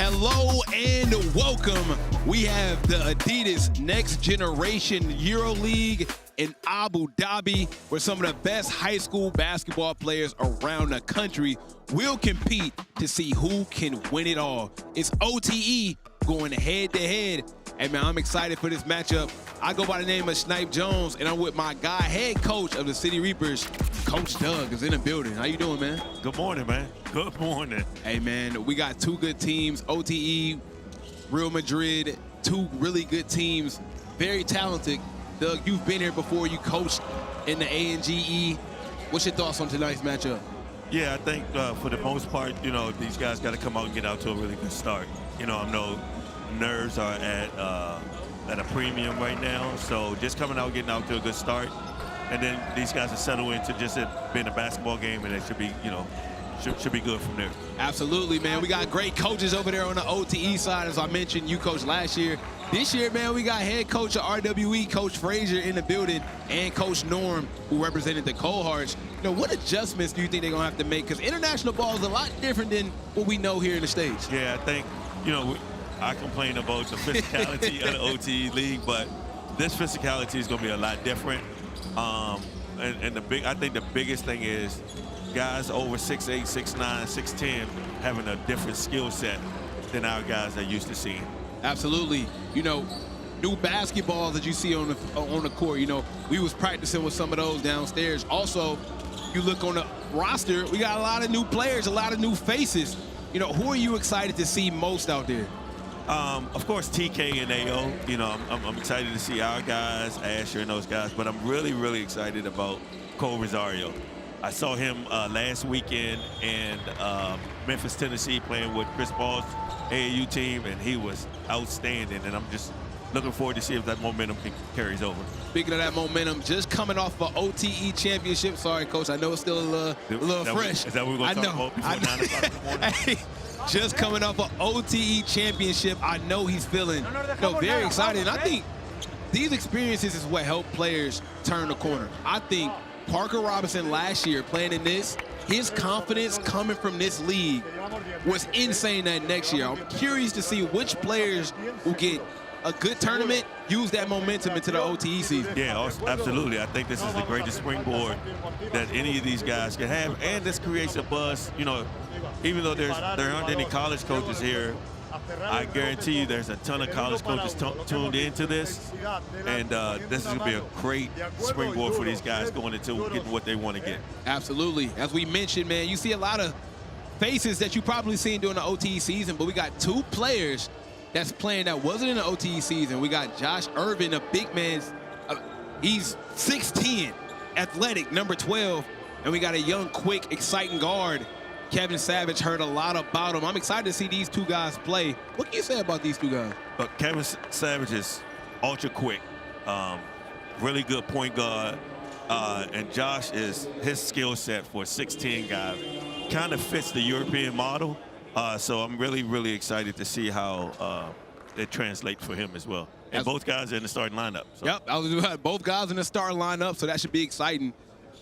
Hello and welcome. We have the Adidas Next Generation EuroLeague in Abu Dhabi, where some of the best high school basketball players around the country will compete to see who can win it all. It's OTE going head-to-head. Hey, man, I'm excited for this matchup. I go by the name of Snipe Jones, and I'm with my guy, head coach of the City Reapers, Coach Doug is in the building. How you doing, man? Good morning, man. Good morning. Hey, man, we got two good teams, OTE, Real Madrid, two really good teams, very talented. Doug, you've been here before. You coached in the YNG. What's your thoughts on tonight's matchup? Yeah, I think for the most part, you know, these guys got to come out and get out to a really good start. You know, I know nerves are at a premium right now, so just coming out, getting out to a good start, and then these guys are settled into just it being a basketball game, and it should be, you know, should be good from there. Absolutely, man. We got great coaches over there on the OTE side. As I mentioned, you coached last year. This year, man, we got head coach of RWE, Coach Frazier, in the building, and Coach Norm, who represented the Cohorts. You know, what adjustments do you think they're going to have to make? Because international ball is a lot different than what we know here in the States. Yeah, I think, you know, I complain about the physicality of the OTE league, but this physicality is going to be a lot different. I think the biggest thing is guys over 6'8", 6'9", 6'10", having a different skill set than our guys are used to seeing. Absolutely. You know, new basketballs that you see on the court. You know, we was practicing with some of those downstairs. Also, you look on the roster, we got a lot of new players, a lot of new faces. You know, who are you excited to see most out there? Of course, TK and AO. You know, I'm excited to see our guys, Asher and those guys, but I'm really, really excited about Cole Rosario. I saw him last weekend in Memphis, Tennessee, playing with Chris Paul's AAU team, and he was outstanding, and I'm just looking forward to see if that momentum carries over. Speaking of that momentum, just coming off an OTE championship. Sorry, Coach, I know it's still a little fresh. Is that what we're going to talk about before 9 o'clock in the morning? Hey, just coming off an OTE championship, I know he's feeling very excited. And I think these experiences is what help players turn the corner. I think Parker Robinson last year playing in this, his confidence coming from this league was insane that next year. I'm curious to see which players will get a good tournament, use that momentum into the OTE season. Yeah, absolutely. I think this is the greatest springboard that any of these guys can have, and this creates a buzz. You know, even though there aren't any college coaches here, I guarantee you there's a ton of college coaches tuned into this, and this is going to be a great springboard for these guys going into getting what they want to get. Absolutely. As we mentioned, man, you see a lot of faces that you probably seen during the OTE season, but we got two players that's playing that wasn't in the OTE season. We got Josh Irvin, a big man. He's 6'10", athletic, number 12, and we got a young, quick, exciting guard, Kevin Savage. Heard a lot about him. I'm excited to see these two guys play. What can you say about these two guys? But Kevin Savage is ultra quick, really good point guard, and Josh is his skill set for a 6'10" guy kind of fits the European model. So I'm really, really excited to see how it translates for him as well. And both guys are in the starting lineup. So. Yep, I was both guys in the starting lineup, so that should be exciting.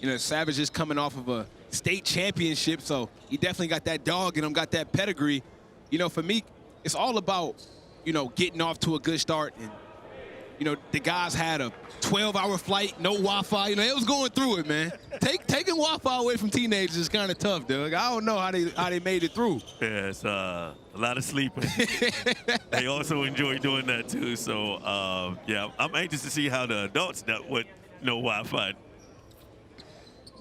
You know, Savage is coming off of a state championship, so he definitely got that dog in him, got that pedigree. You know, for me, it's all about, you know, getting off to a good start. And, you know, the guys had a 12-hour flight, no Wi-Fi. You know, it was going through it, man. Taking Wi-Fi away from teenagers is kind of tough, Doug. I don't know how they made it through. Yeah, it's a lot of sleeping. They also enjoy doing that too. So yeah, I'm anxious to see how the adults dealt with no Wi-Fi.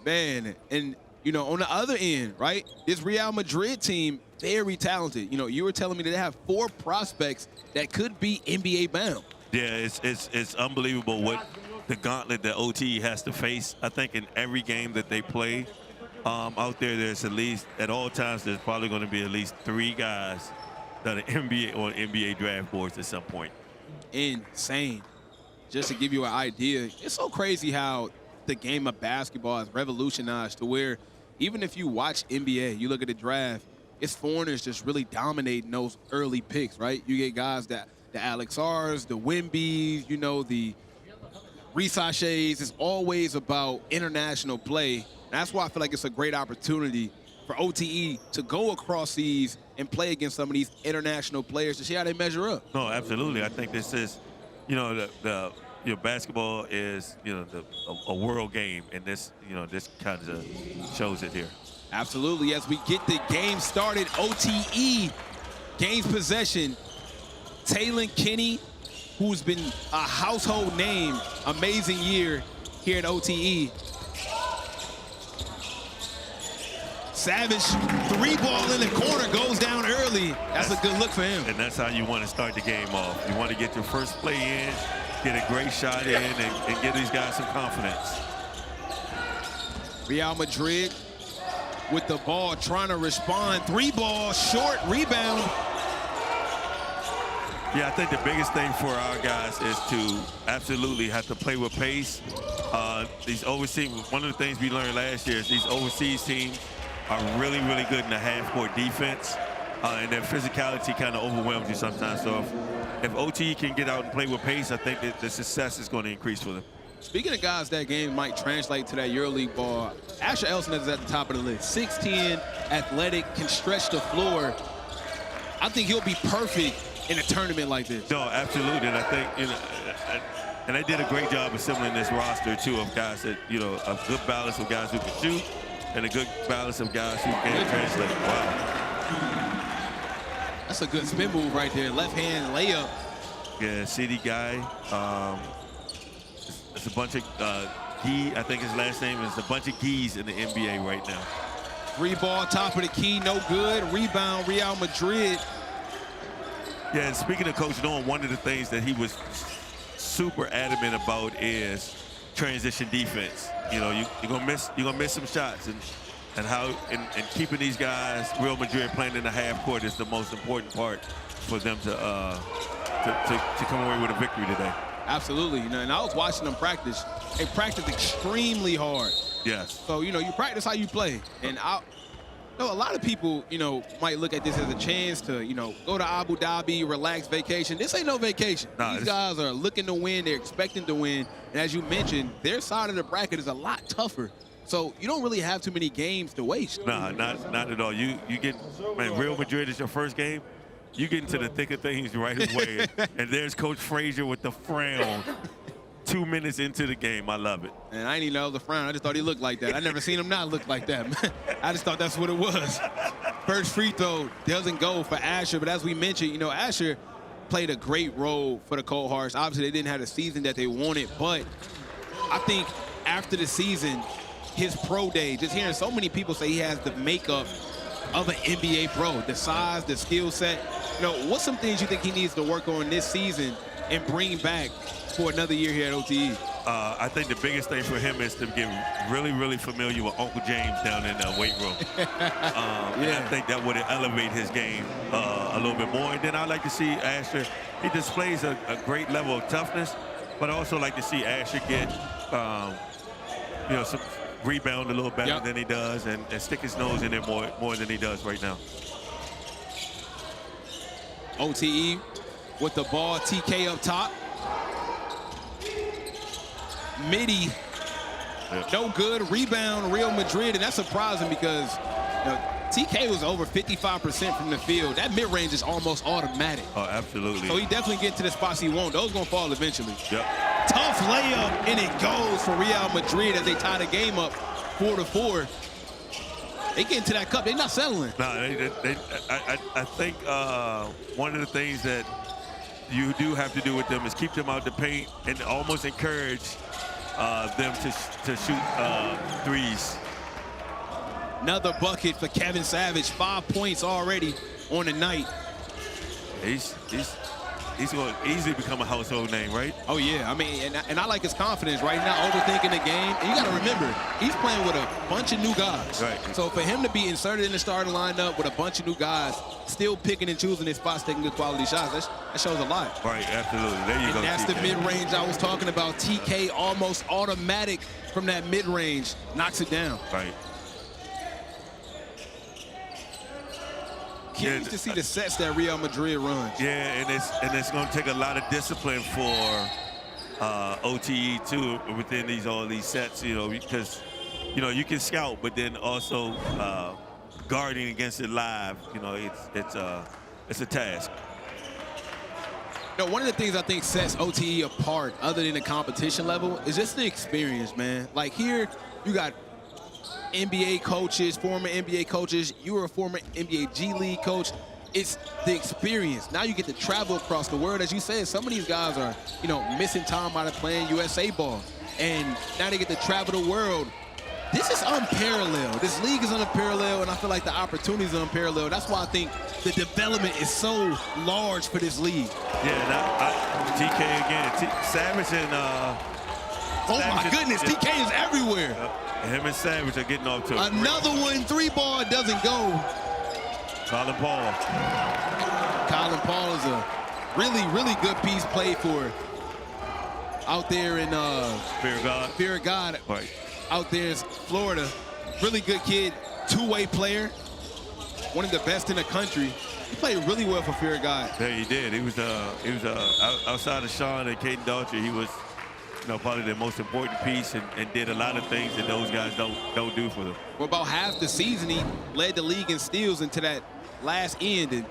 Man, and you know, on the other end, right? This Real Madrid team, very talented. You know, you were telling me that they have 4 prospects that could be NBA bound. Yeah, it's unbelievable what the gauntlet that OTE has to face. I think in every game that they play out there, there's at least, at all times, there's probably going to be at least 3 guys that are NBA on NBA draft boards at some point. Insane. Just to give you an idea, it's so crazy how the game of basketball has revolutionized to where even if you watch NBA, you look at the draft, it's foreigners just really dominating those early picks, right? You get guys that the Alex R's, the Wembys, you know, the Resaches. It's always about international play. That's why I feel like it's a great opportunity for OTE to go across seas and play against some of these international players to see how they measure up. No, absolutely. I think this is, you know, basketball is, you know, a world game, and this, you know, this kind of shows it here. Absolutely. As we get the game started, OTE gains possession. Taylen Kinney, who's been a household name, amazing year here at OTE. Savage, 3-ball in the corner, goes down early. That's a good look for him. And that's how you want to start the game off. You want to get your first play in, get a great shot in, and give these guys some confidence. Real Madrid with the ball, trying to respond. 3-ball, short, rebound. Yeah, I think the biggest thing for our guys is to absolutely have to play with pace. These overseas, one of the things we learned last year is these overseas teams are really, really good in the half-court defense, and their physicality kind of overwhelms you sometimes. So if OTE can get out and play with pace, I think that the success is going to increase for them. Speaking of guys that game might translate to that EuroLeague ball, Asher Elson is at the top of the list. 6'10", athletic, can stretch the floor. I think he'll be perfect in a tournament like this. No, absolutely, and I think, you know, and they did a great job assembling this roster too of guys that, you know, a good balance of guys who can shoot and a good balance of guys who can translate. Wow. That's a good spin move right there. Left hand layup. Yeah, CD guy. It's a bunch of Gee, I think his last name is a bunch of Gees in the NBA right now. 3-ball, top of the key, no good. Rebound, Real Madrid. Yeah, and speaking of Coach Norm, one of the things that he was super adamant about is transition defense. You know, you're gonna miss some shots, and keeping these guys, Real Madrid, playing in the half court is the most important part for them to come away with a victory today. Absolutely, you know, and I was watching them practice. They practice extremely hard. Yes. So, you know, you practice how you play. And a lot of people, you know, might look at this as a chance to, you know, go to Abu Dhabi, relax, vacation. This ain't no vacation. Nah, these guys are looking to win. They're expecting to win. And as you mentioned, their side of the bracket is a lot tougher. So you don't really have too many games to waste. Nah, not at all. You get, man, Real Madrid is your first game. You get into the thick of things right away. And there's Coach Frazier with the frown 2 minutes into the game. I love it. And I didn't even know the frown. I just thought he looked like that. I never seen him not look like that. I just thought that's what it was. First free throw doesn't go for Asher. But as we mentioned, you know, Asher played a great role for the Cold Hearts. Obviously, they didn't have the season that they wanted. But I think after the season, his pro day, just hearing so many people say he has the makeup of an NBA pro, the size, the skill set. You know, what's some things you think he needs to work on this season and bring back for another year here at OTE? I think the biggest thing for him is to get really, really familiar with Uncle James down in the weight room. And I think that would elevate his game a little bit more. And then I like to see Asher, he displays a great level of toughness, but I also like to see Asher get, you know, some rebound a little better than he does and stick his nose in there more than he does right now. OTE with the ball, TK up top. Midi, no good. Rebound, Real Madrid, and that's surprising because, you know, TK was over 55% from the field. That mid-range is almost automatic. Oh, absolutely. So he definitely get to the spots he wants. Those gonna fall eventually. Yep. Tough layup, and it goes for Real Madrid as they tie the game up 4-4. They get into that cup. They're not settling. No, I think one of the things that you do have to do with them is keep them out the paint and almost encourage them to shoot threes. Another bucket for Kevin Savage. 5 points already on the night. He's going to easily become a household name, right? Oh, yeah. I mean, and I like his confidence, right? Not overthinking the game. And you got to remember, he's playing with a bunch of new guys. Right. So for him to be inserted in the starting lineup with a bunch of new guys, still picking and choosing his spots, taking good quality shots, that shows a lot. Right, absolutely. There you go. And that's TK. the mid-range I was talking about. TK almost automatic from that mid-range. Knocks it down. Right. Curious to see the sets that Real Madrid runs. Yeah, and it's going to take a lot of discipline for OTE too within all these sets, you know, because, you know, you can scout, but then also guarding against it live, you know, it's a task. You know, one of the things I think sets OTE apart, other than the competition level, is just the experience, man. Like here, you got NBA coaches, former NBA coaches. You were a former NBA G League coach. It's the experience. Now you get to travel across the world. As you said, some of these guys are, you know, missing time out of playing USA ball. And now they get to travel the world. This is unparalleled. This league is unparalleled, and I feel like the opportunities are unparalleled. That's why I think the development is so large for this league. Yeah, and TK again, Savage and oh my goodness, TK is everywhere. Him and Savage are getting off to another one. 3-ball doesn't go. Colin Paul. Colin Paul is a really, really good piece played for out there in Fear of God. Right. Out there in Florida. Really good kid, two-way player, one of the best in the country. He played really well for Fear of God. Yeah, he did. He was outside of Sean and Cayden Daughtry, he was, you know, probably the most important piece and did a lot of things that those guys don't do for them. Well, about half the season, he led the league in steals into that last end, and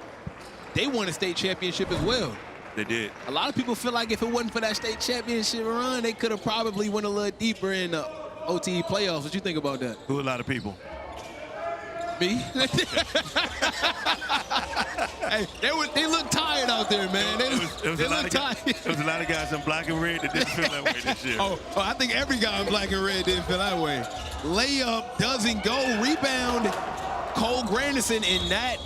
they won a state championship as well. They did. A lot of people feel like if it wasn't for that state championship run, they could have probably went a little deeper in the OTE playoffs. What you think about that? Who a lot of people? Me? Hey, they look tired out there, man. They look tired. There was a lot of guys in black and red that didn't feel that way this year. Oh, I think every guy in black and red didn't feel that way. Layup doesn't go. Rebound, Cole Granderson, and that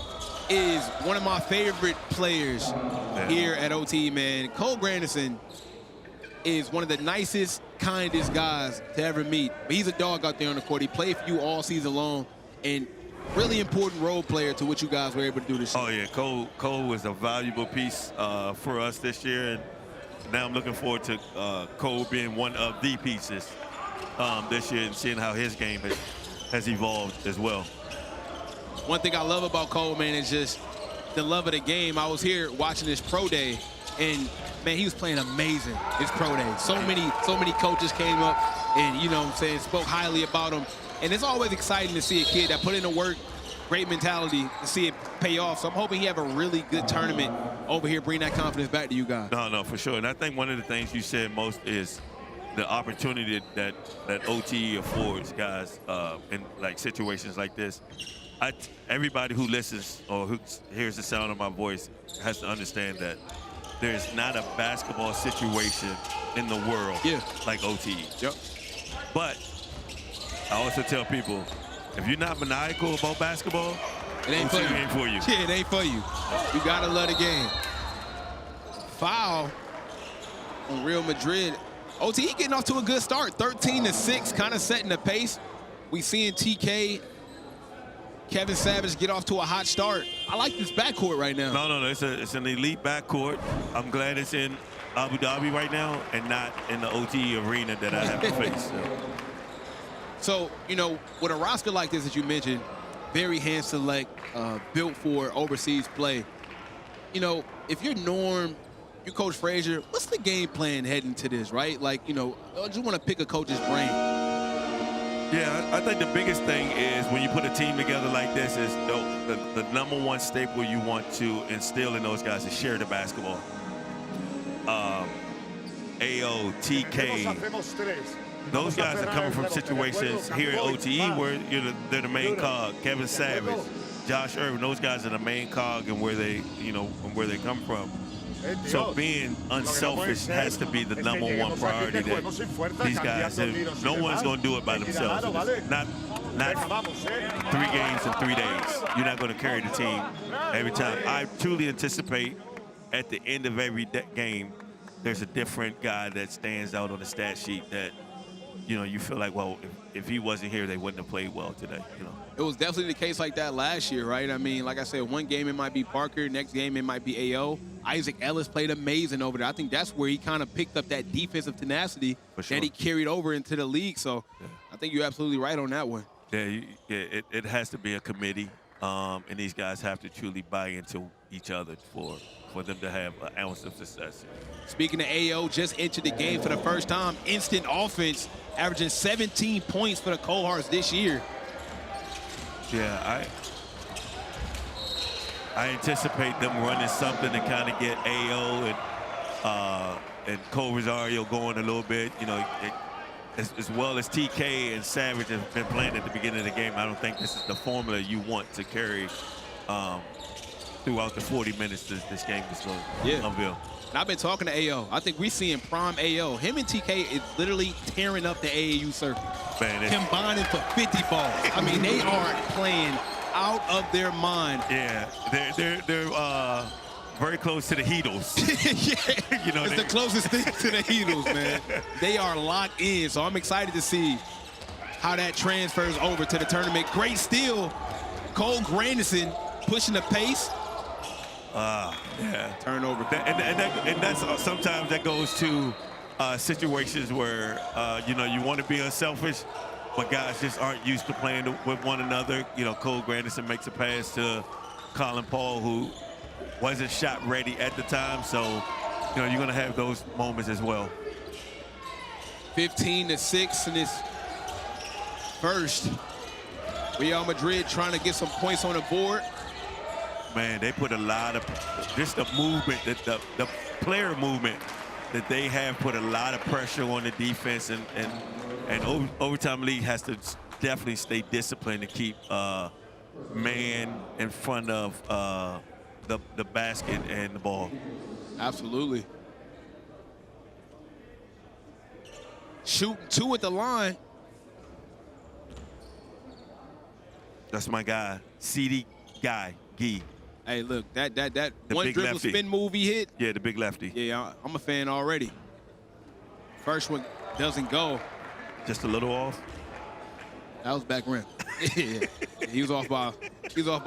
is one of my favorite players here at OTE, man. Cole Granderson is one of the nicest, kindest guys to ever meet. But he's a dog out there on the court. He played for you all season long, and really important role player to what you guys were able to do this year. Oh, yeah. Cole was a valuable piece for us this year, and now I'm looking forward to Cole being one of the pieces this year and seeing how his game has evolved as well. One thing I love about Cole, man, is just the love of the game. I was here watching his pro day, and man, he was playing amazing his pro day. So many coaches came up and, you know what I'm saying, spoke highly about him. And it's always exciting to see a kid that put in the work, great mentality, to see it pay off. So I'm hoping he have a really good tournament over here, bring that confidence back to you guys. No, for sure. And I think one of the things you said most is the opportunity that OTE affords guys in like situations like this. Everybody who listens or who hears the sound of my voice has to understand that there's not a basketball situation in the world like OTE. Yep. But I also tell people, if you're not maniacal about basketball, it ain't for you. Ain't for you. Yeah, it ain't for you. You gotta love the game. Foul on Real Madrid. OTE getting off to a good start, 13-6, kind of setting the pace. We seeing TK, Kevin Savage get off to a hot start. I like this backcourt right now. No, it's an elite backcourt. I'm glad it's in Abu Dhabi right now and not in the OTE arena that I have to face. So, you know, with a roster like this, as you mentioned, very hand select, built for overseas play. You know, if you're Norm, you're Coach Frazier, what's the game plan heading to this, right? Like, you know, I just want to pick a coach's brain. Yeah, I think the biggest thing is when you put a team together like this is the number one staple you want to instill in those guys is share the basketball. AO, TK, those guys are coming from situations here at OTE where they're the main cog. Kevin Savage, Josh Irvin, those guys are the main cog and where they come from. So being unselfish has to be the number one priority that these guys have. No one's going to do it by themselves. Not 3 games in 3 days. You're not going to carry the team every time. I truly anticipate at the end of every game, there's a different guy that stands out on the stat sheet that, you know, you feel like, well, if he wasn't here, they wouldn't have played well today, you know. It was definitely the case like that last year, right? I mean, like I said, one game it might be Parker, next game it might be AO. Isaac Ellis played amazing over there. I think that's where he kind of picked up that defensive tenacity that he carried over into the league. So I think you're absolutely right on that one. Yeah, it has to be a committee, and these guys have to truly buy into each other for them to have an ounce of success. Speaking of AO, just entered the game for the first time. Instant offense, averaging 17 points for the Cold Hearts this year. Yeah, I anticipate them running something to kind of get AO and Cole Rosario going a little bit. You know, as well as TK and Savage have been playing at the beginning of the game, I don't think this is the formula you want to carry throughout the 40 minutes this game is going to unveil. And I've been talking to AO. I think we're seeing prime AO. Him and TK is literally tearing up the AAU circuit. Man, combining for 50 balls. I mean, they are playing out of their mind. Yeah, they're very close to the Heatles. Yeah, you know, it's the closest thing to the Heatles, man. They are locked in, so I'm excited to see how that transfers over to the tournament. Great steal, Cole Granderson pushing the pace. Yeah. Turnover. And that's sometimes that goes to situations where, you know, you want to be unselfish, but guys just aren't used to playing with one another. You know, Cole Granderson makes a pass to Colin Paul, who wasn't shot ready at the time. So, you know, you're going to have those moments as well. 15-6 in this first. Real Madrid trying to get some points on the board. Man, they put a lot of, just the movement, the player movement that they have put a lot of pressure on the defense, and Overtime League has to definitely stay disciplined to keep man in front of the basket and the ball. Absolutely. Shooting 2 at the line. That's my guy, CD Guy, Gee. Hey, look, that the one dribble lefty. spin move he hit. Yeah, the big lefty. Yeah, I'm a fan already. First one doesn't go. Just a little off. That was back rim. Yeah, he was off by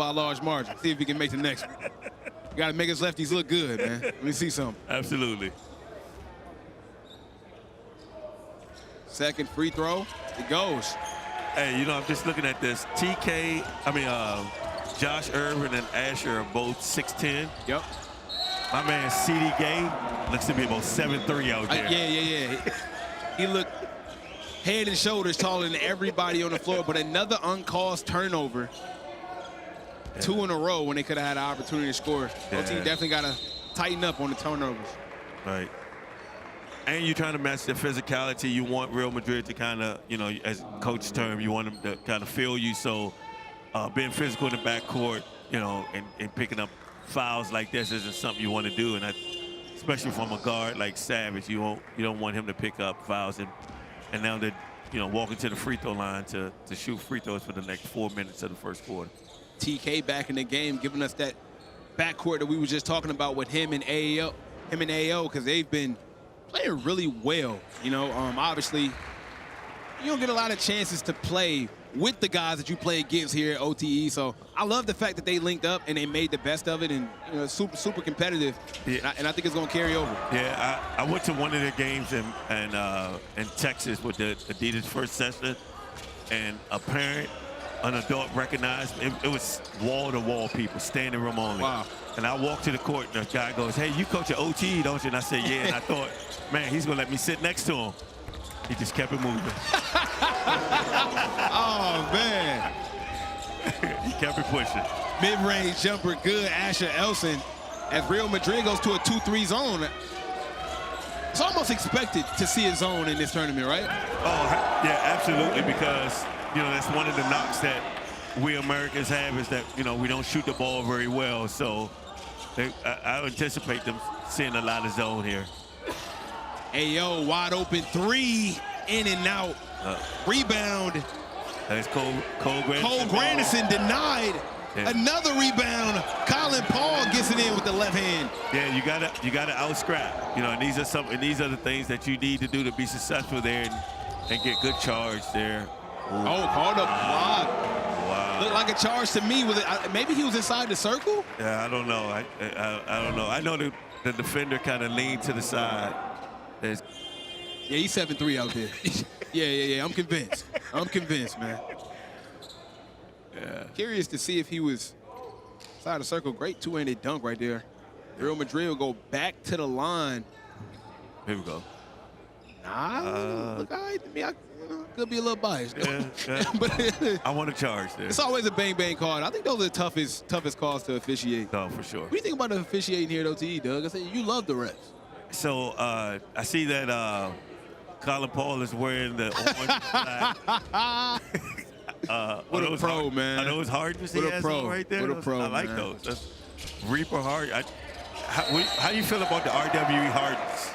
a large margin. See if he can make the next one. You gotta make his lefties look good, man. Let me see something. Absolutely. Second free throw, it goes. Hey, you know, I'm just looking at this. Josh Irvin and Asher are both 6'10". Yep. My man, CD Gay, looks to be about 7'3" out there. Yeah. He looked head and shoulders taller than everybody on the floor, but another uncaused turnover. Yeah. 2 in a row when they could have had an opportunity to score. Yeah. OTE definitely got to tighten up on the turnovers. Right. And you're trying to match the physicality. You want Real Madrid to kind of, you know, as coach's term, you want them to kind of feel you. So being physical in the backcourt, you know, and picking up fouls like this isn't something you want to do. And especially from a guard like Savage, you don't want him to pick up fouls. And now they're, you know, walking to the free throw line to shoot free throws for the next 4 minutes of the first quarter. TK back in the game, giving us that backcourt that we were just talking about with him and AO, because they've been playing really well. You know, obviously, you don't get a lot of chances to play with the guys that you play against here at OTE. So I love the fact that they linked up and they made the best of it, and you know, super competitive. Yeah. And I think it's going to carry over. Yeah, I went to one of their games in Texas with the Adidas first session, and an adult recognized it was wall-to-wall people, standing room only. Wow. And I walked to the court, and the guy goes, "Hey, you coach at OTE, don't you?" And I said, "Yeah." And I thought, man, he's going to let me sit next to him. He just kept it moving. Oh, man. He kept it pushing. Mid-range jumper, good. Asher Elson, as Real Madrid goes to a 2-3 zone. It's almost expected to see a zone in this tournament, right? Oh, yeah, absolutely, because, you know, that's one of the knocks that we Americans have is that, you know, we don't shoot the ball very well. So I anticipate them seeing a lot of zone here. AO, wide open 3, in and out. Rebound. That's Cole Granderson. Cole Granderson denied. Yeah. Another rebound. Colin Paul gets it in with the left hand. Yeah, you gotta out-scrap. You know, and these are the things that you need to do to be successful there and get good charge there. Ooh. Oh, called a block. Wow. Looked like a charge to me. Was it? Maybe he was inside the circle? Yeah, I don't know. I don't know. I know the defender kind of leaned to the side. Yeah, he's 7'3" out there. Yeah. I'm convinced, man. Yeah. Curious to see if he was inside the circle. Great two-handed dunk right there. Real Madrid will go back to the line. Here we go. Nah, look, I mean, I could be a little biased. Yeah, But I want to charge there. it's always a bang-bang call. I think those are the toughest calls to officiate. No, for sure. What do you think about the officiating here at OTE, Doug? I said you love the refs. So I see that Colin Paul is wearing the orange flag. What a pro, man. Are those Hardens he What a has pro. on right there? What a pro, I like man. those. That's Reaper Hard. How do you feel about the RWE Hardens?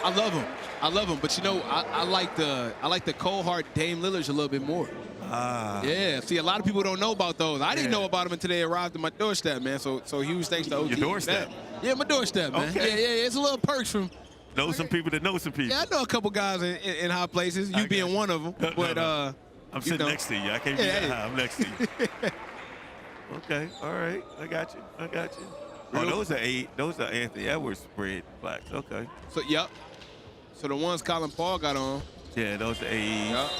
I love them. I love them. But you know, I like the cold hard Dame Lillards a little bit more. Yeah. See, a lot of people don't know about those. I didn't know about them until they arrived at my doorstep, man. So huge thanks to OTE. Your doorstep? Yeah, my doorstep, man. Okay. Yeah. It's a little perks from. Know some people that know some people. Yeah, I know a couple guys in high places. You being one of them. But I'm sitting next to you. I can't be that high. I'm next to you. Okay. All right. I got you. Oh, those are Anthony Edwards spread blacks. Okay. So yep. So the ones Colin Paul got on. Yeah, those are AEs. Yep.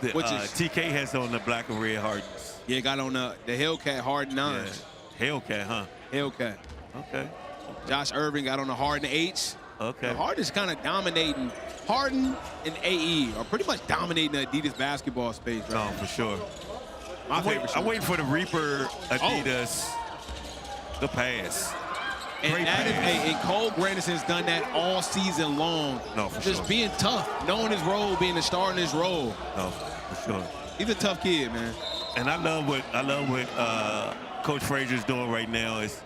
The, TK has on the black and red Hardens. Yeah, got on the Hellcat Hard 9. Yeah. Hellcat, huh? Hellcat. Okay. Josh Irvin got on the Harden H. Okay. The Harden's kind of dominating. Harden and AE are pretty much dominating the Adidas basketball space right now. No, for sure. My favorite. I'm waiting for the Reaper Adidas, the pass. And Cole Grandison's done that all season long. No, for Just being tough, knowing his role, being the star in his role. No, for sure. He's a tough kid, man. And I love what Coach Frazier's doing right now is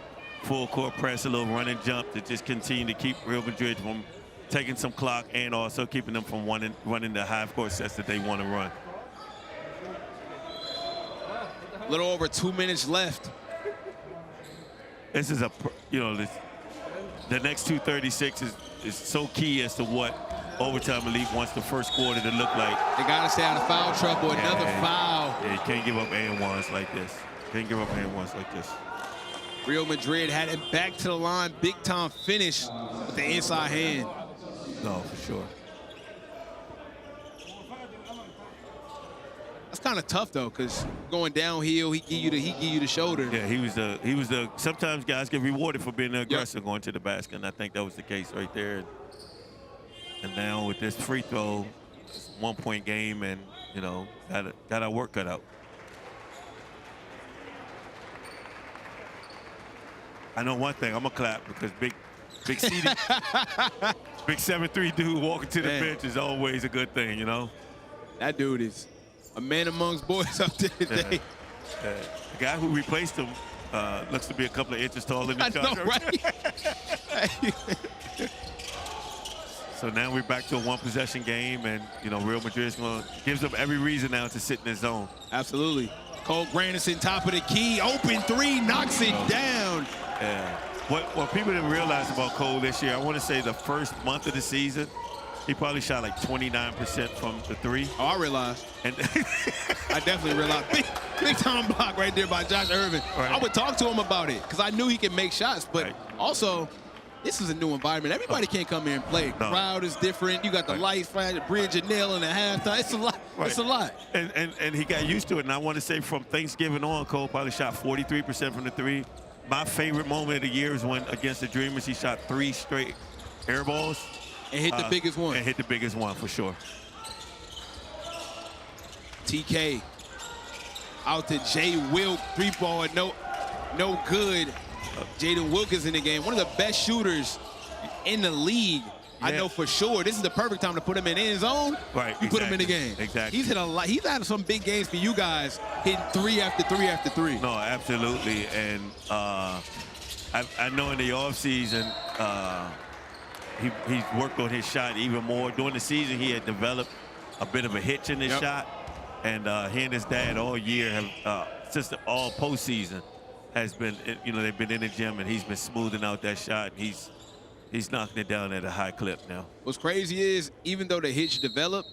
full court press, a little run and jump to just continue to keep Real Madrid from taking some clock and also keeping them from running the half court sets that they want to run. A little over 2 minutes left. This is the next 2:36 is so key as to what overtime elite wants the first quarter to look like. They got to stay out of foul trouble. Another foul. Yeah, you can't give up and ones like this. Can't give up and ones like this. Real Madrid had it back to the line. Big time finish with the inside hand. No, for sure. That's kind of tough though, because going downhill, he give you the shoulder. Yeah, he was the. Sometimes guys get rewarded for being the aggressor going to the basket, and I think that was the case right there. And now with this free throw, it's a 1 point game, and got our work cut out. I know one thing. I'm gonna clap because big CD, big 7'3" dude walking to the bench is always a good thing, you know. That dude is a man amongst boys out there today. The guy who replaced him looks to be a couple of inches taller than each other. Right? So now we're back to a one-possession game, and Real Madrid gives them every reason now to sit in their zone. Absolutely. Cole Grandison, top of the key, open three, knocks it down. Yeah. What people didn't realize about Cole this year, I want to say the first month of the season, he probably shot like 29% from the three. Oh, I realized. And I definitely realized. Big time block right there by Josh Irvin. Right. I would talk to him about it because I knew he could make shots, but also, this is a new environment. Everybody can't come here and play. No. Crowd is different. You got the lights, the bridge and nail in the halftime. It's a lot. Right. It's a lot. And he got used to it. And I want to say from Thanksgiving on, Cole probably shot 43% from the three. My favorite moment of the year is when against the Dreamers, he shot 3 straight air balls. And hit the biggest one. And hit the biggest one for sure. TK out to Jay Wilk, 3-ball, no good. Jaden Wilk is in the game. One of the best shooters in the league. Yeah. I know for sure. This is the perfect time to put him in end zone. Right. You put him in the game. Exactly. He's hit a lot. He's had some big games for you guys, hitting 3 after 3 after 3. No, absolutely. And I know in the offseason, he's worked on his shot even more. During the season, he had developed a bit of a hitch in his shot. And he and his dad all year have, since all postseason, has been, they've been in the gym and he's been smoothing out that shot. And he's knocking it down at a high clip now. What's crazy is, even though the hitch developed,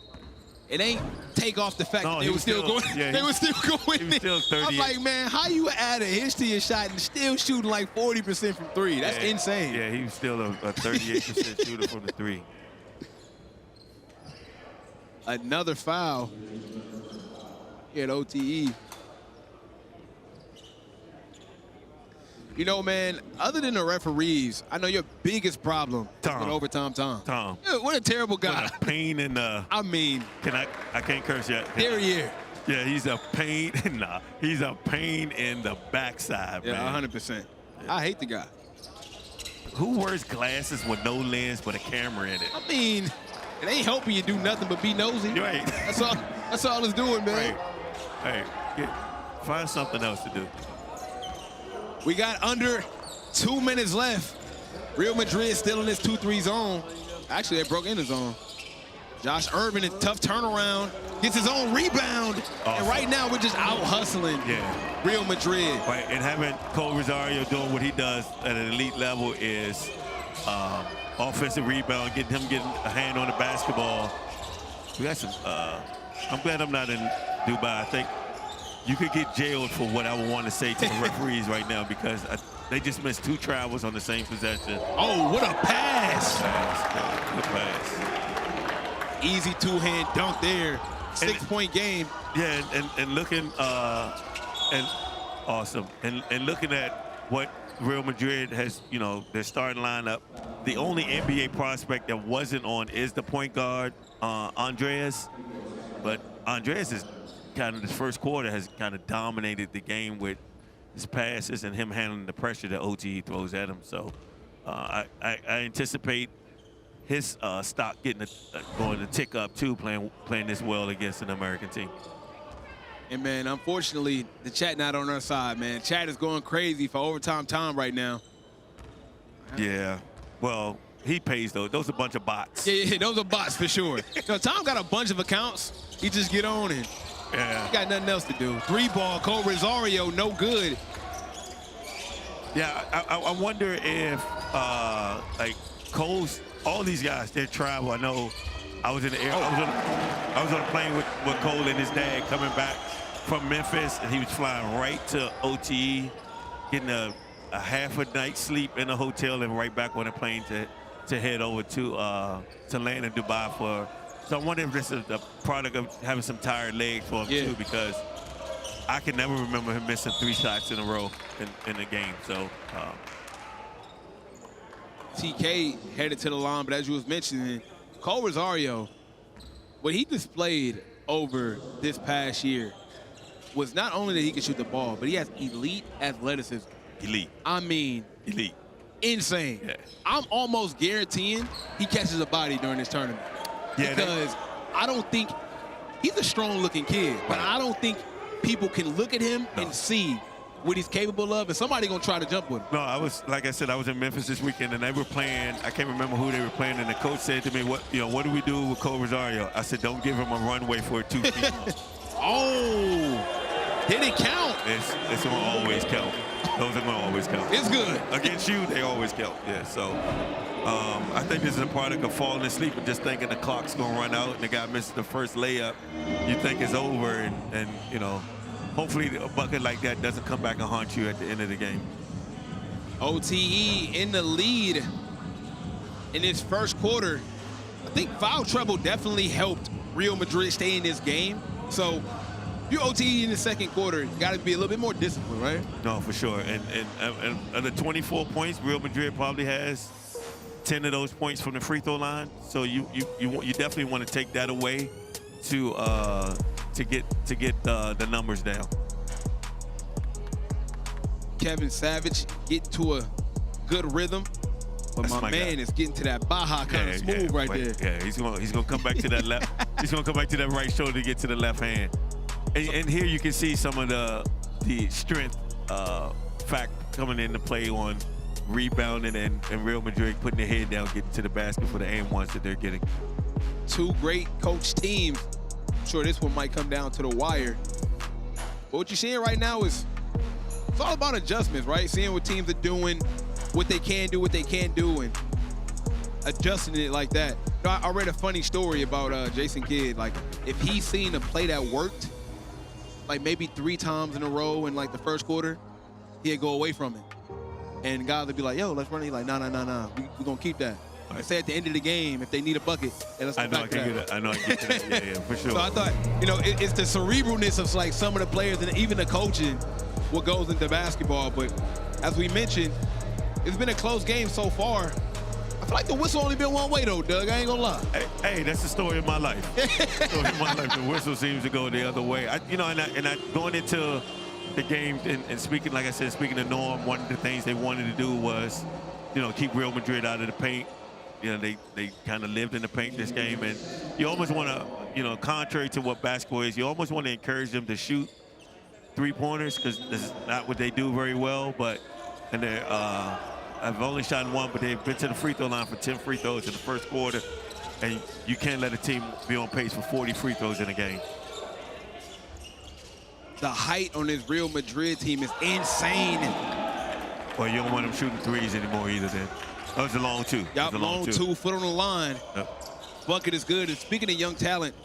it ain't take off the fact that they were still going. Yeah, they were still going. He was still 38. I'm like, man, how you add a hitch to your shot and still shooting like 40% from 3? That's insane. Yeah, he was still a 38% shooter from the 3. Another foul here at OTE. You know, man, other than the referees, I know your biggest problem with overtime Tom. Yeah, what a terrible guy. What a pain in the... I mean... I can't curse yet. Derriere. Yeah, he's a pain. Nah, he's a pain in the backside, man. Yeah, 100%. I hate the guy. Who wears glasses with no lens but a camera in it? I mean, it ain't helping you do nothing but be nosy. Right. That's all it's doing, man. Right. Hey, find something else to do. We got under 2 minutes left. Real Madrid still in this 2-3 zone. Actually, they broke in the zone. Josh Irvin, a tough turnaround, gets his own rebound. Awesome. And right now, we're just out hustling Real Madrid. Right, and having Cole Rosario doing what he does at an elite level is offensive rebound, getting a hand on the basketball. We got some, I'm glad I'm not in Dubai. I think you could get jailed for what I would want to say to the referees right now because they just missed 2 travels on the same possession. Oh, what a pass. Good pass. Easy 2-hand dunk there. 6-point game. Yeah, and looking and awesome. And looking at what Real Madrid has, you know, their starting lineup. The only NBA prospect that wasn't on is the point guard, Andreas. But Andreas is kind of, this first quarter has kind of dominated the game with his passes and him handling the pressure that OTE throws at him. So I anticipate his stock going to tick up too, playing this well against an American team. And man, unfortunately, the chat not on our side, man. Chat is going crazy for overtime Tom right now. Yeah, well, he pays though. Those are a bunch of bots. Yeah, those are bots for sure. No, Tom got a bunch of accounts. He just get on it. Yeah. He got nothing else to do. 3-ball, Cole Rosario, no good. Yeah, I wonder if like Cole's. All these guys, they travel. I know I was in the air. I was on a plane with Cole and his dad coming back from Memphis, and he was flying right to OTE, getting a half a night's sleep in a hotel and right back on a plane to head over to land in Dubai for. So I wonder if this is a product of having some tired legs for him too, because I can never remember him missing 3 shots in a row in the game. So. TK headed to the line, but as you was mentioning, Cole Rosario, what he displayed over this past year was not only that he can shoot the ball, but he has elite athleticism. Elite. I mean, elite. Insane. Yeah. I'm almost guaranteeing he catches a body during this tournament. Yeah, because I don't think he's a strong-looking kid, but I don't think people can look at him and see what he's capable of, and somebody gonna try to jump with him. No, like I said, I was in Memphis this weekend, and they were playing. I can't remember who they were playing, and the coach said to me, "What do we do with Cole Rosario?" I said, "Don't give him a runway for a 2 feet." Oh, did it count? It's gonna always count. Those are gonna always count. It's good against you. They always count. Yeah. So I think this is a product of falling asleep and just thinking the clock's gonna run out, and the guy misses the first layup. You think it's over, and you know. Hopefully a bucket like that doesn't come back and haunt you at the end of the game. OTE in the lead in this first quarter. I think foul trouble definitely helped Real Madrid stay in this game. So if you're OTE in the second quarter, you got to be a little bit more disciplined, right? No, for sure. And of the 24 points, Real Madrid probably has 10 of those points from the free throw line. So you definitely want to take that away to get the numbers down. Kevin Savage getting to a good rhythm, but my man is getting to that Baja kind of smooth right there. Yeah, he's gonna come back to that left. He's gonna come back to that right shoulder to get to the left hand. And here you can see some of the strength fact coming into play on rebounding and Real Madrid putting their head down, getting to the basket for the and-ones that they're getting. 2 great coach teams. I'm sure this one might come down to the wire. But what you're seeing right now is it's all about adjustments, right? Seeing what teams are doing, what they can do, what they can't do, and adjusting it like that. You know, I read a funny story about Jason Kidd. Like, if he's seen a play that worked, like maybe 3 times in a row in like the first quarter, he'd go away from it. And guys would be like, yo, let's run it. He's like, nah, we're going to keep that. I say at the end of the game, if they need a bucket, let's go back to that. I know I can get that. Yeah, for sure. So I thought, you know, it's the cerebralness of like some of the players and even the coaching, what goes into basketball. But as we mentioned, it's been a close game so far. I feel like the whistle only been one way though, Doug. I ain't gonna lie. Hey, that's the story of my life. Story of my life. The whistle seems to go the other way. Going into the game and speaking, like I said, speaking to Norm, one of the things they wanted to do was, keep Real Madrid out of the paint. They kind of lived in the paint this game, and you almost want to, contrary to what basketball is, you almost want to encourage them to shoot three-pointers because this is not what they do very well. And they're, I've only shot one, but they've been to the free throw line for 10 free throws in the first quarter, and you can't let a team be on pace for 40 free throws in a game. The height on this Real Madrid team is insane. Well, you don't want them shooting threes anymore either then. That was a long two. Yup, long two, foot on the line. Yep. Bucket is good. And speaking of young talent,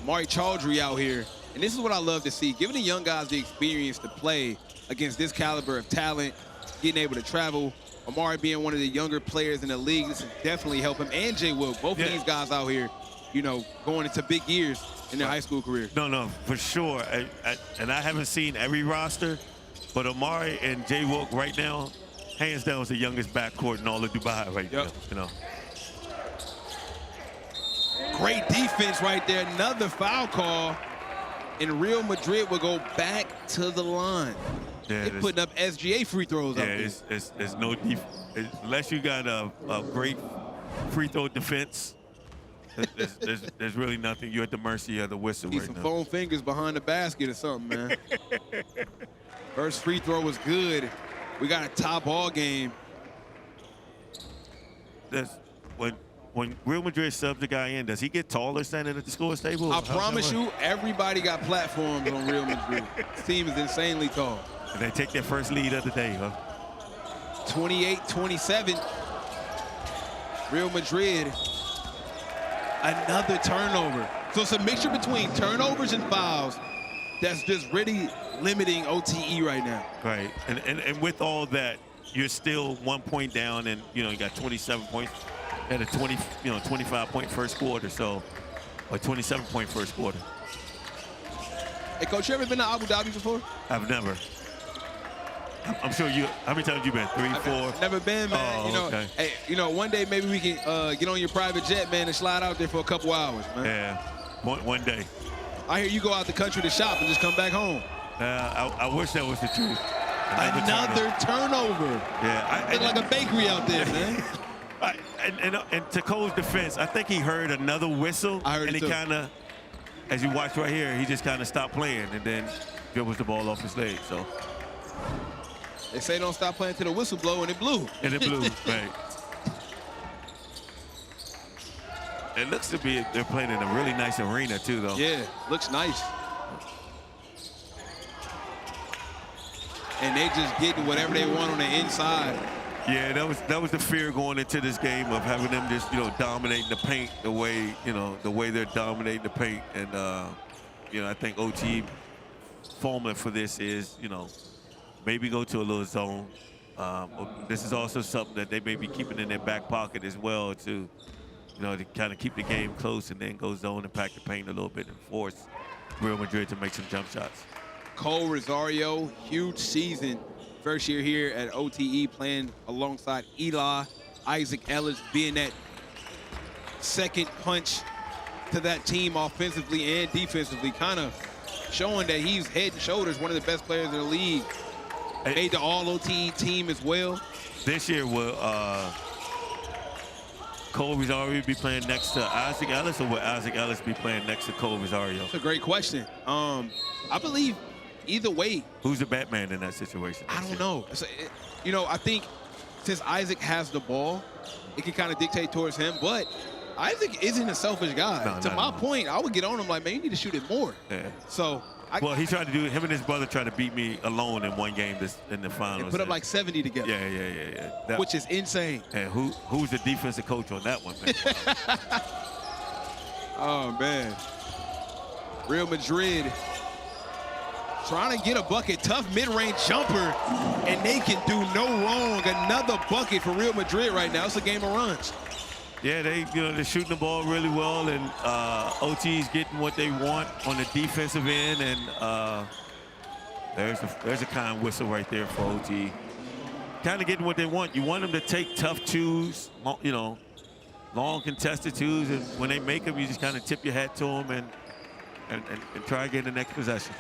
Amari Chaudhry out here. And this is what I love to see. Giving the young guys the experience to play against this caliber of talent, getting able to travel. Amari being one of the younger players in the league, this will definitely help him. And Jay Wilk, both of these guys out here, going into big years in their high school career. No, for sure. And I haven't seen every roster, but Amari and Jay Wilk right now, hands down, is the youngest backcourt in all of Dubai right now. Great defense right there. Another foul call, and Real Madrid will go back to the line. Yeah, they're putting up SGA free throws. Yeah, it's no unless you got a great free throw defense. There's really nothing. You're at the mercy of the whistle right now. Some foam fingers behind the basket or something, man. First free throw was good. We got a tie ball game. When Real Madrid subs the guy in, does he get taller standing at the scorer's table? I promise you, everybody got platforms on Real Madrid. This team is insanely tall. And they take their first lead of the day, huh? 28-27. Real Madrid. Another turnover. So it's a mixture between turnovers and fouls that's just really limiting OTE right now. Right. And with all that, you're still 1 point down, and you got 27 points at a 25-point first quarter, so a 27-point first quarter. Hey, Coach, you ever been to Abu Dhabi before? I've never. I'm sure you. How many times you been? 3, 4? Never been, man. Oh, okay. Hey, one day maybe we can get on your private jet, man, and slide out there for a couple hours, man. Yeah, one day. I hear you go out the country to shop and just come back home. I wish that was the truth. Another turnover. Yeah, it's like a bakery out there, man. And to Cole's defense, I think he heard another whistle, and he kind of, as you watch right here, he just kind of stopped playing and then dribbles the ball off his leg. So they say don't stop playing till the whistle blow, and it blew. And it blew, right. It looks to be they're playing in a really nice arena too, though. Yeah, looks nice. And they just getting whatever they want on the inside. Yeah, that was the fear going into this game of having them just dominating the paint the way they're dominating the paint. And I think OTE formula for this is maybe go to a little zone. This is also something that they may be keeping in their back pocket as well to kind of keep the game close and then go zone and pack the paint a little bit and force Real Madrid to make some jump shots. Cole Rosario, huge season. First year here at OTE, playing alongside Eli. Isaac Ellis being that second punch to that team offensively and defensively, kind of showing that he's head and shoulders one of the best players in the league. Made the All-OTE team as well. This year, will Cole Rosario be playing next to Isaac Ellis, or will Isaac Ellis be playing next to Cole Rosario? That's a great question. I believe either way. Who's the Batman in that situation? I don't know. I think since Isaac has the ball, it can kind of dictate towards him. But Isaac isn't a selfish guy. To my point, I would get on him like, man, you need to shoot it more. Yeah. So. Well, he tried to do it. Him and his brother tried to beat me alone in one game in the finals. They put up like 70 together. Yeah. Which is insane. And who's the defensive coach on that one, man? Oh, man. Real Madrid trying to get a bucket. Tough mid-range jumper, and they can do no wrong. Another bucket for Real Madrid right now. It's a game of runs. Yeah, they're shooting the ball really well, and OT's getting what they want on the defensive end, and there's a kind whistle right there for OT. kind of getting what they want. You want them to take tough twos, you know, long contested twos, and when they make them, you just kind of tip your hat to them and try to get the next possession.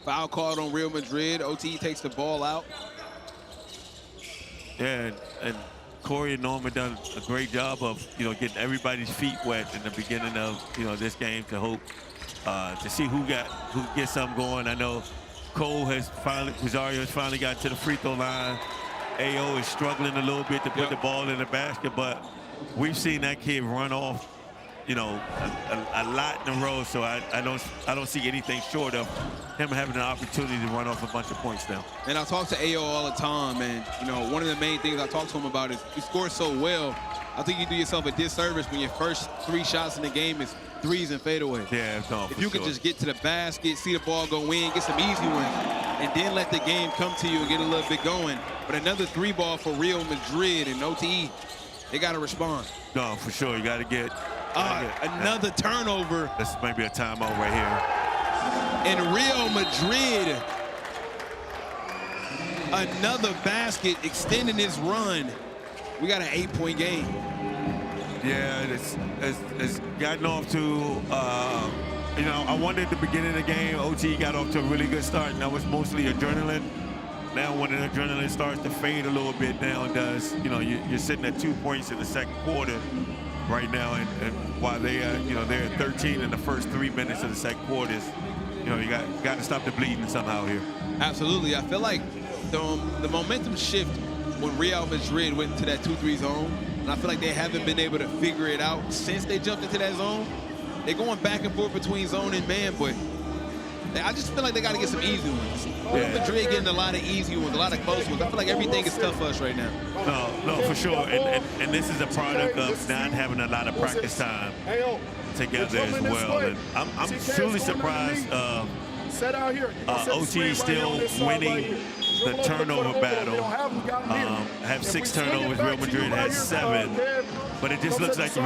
Foul called on Real Madrid. OTE takes the ball out. Yeah, and Corey and Norman done a great job of, you know, getting everybody's feet wet in the beginning of, you know, this game to hope to see who gets something going. I know Rosario has finally got to the free throw line. AO is struggling a little bit to put the ball in the basket, but we've seen that kid run off, you know, a lot in a row. So I don't see anything short of him having an opportunity to run off a bunch of points now. And I talk to AO all the time, and you know, one of the main things I talk to him about is he scores so well. I think you do yourself a disservice when your first 3 shots in the game is threes and fadeaways. Yeah, no, if you could just get to the basket, see the ball go in, get some easy ones, and then let the game come to you and get a little bit going. But another 3-ball for Real Madrid and OTE, they got to respond. No, for sure. You got to get another turnover. This might be a timeout right here. And Real Madrid, another basket extending this run. We got an 8-point game. Yeah, it's gotten off to, you know, I wondered at the beginning of the game, OTE got off to a really good start, and that was mostly adrenaline. Now when the adrenaline starts to fade a little bit now, it does, you know, you're sitting at 2 points in the second quarter right now, and while they, you know, they're at 13 in the first 3 minutes of the second quarter, you know, you got to stop the bleeding somehow here. Absolutely. I feel like the momentum shift when Real Madrid went into that 2-3 zone, and I feel like they haven't been able to figure it out since they jumped into that zone. They're going back and forth between zone and man, but I just feel like they got to get some easy ones. Real Madrid getting a lot of easy ones, a lot of close ones. I feel like everything is tough for us right now. No, for sure. And this is a product of not having a lot of practice time together as well. And I'm truly surprised OTE still winning the turnover battle. Have 6 turnovers. Real Madrid has 7. But it just looks like the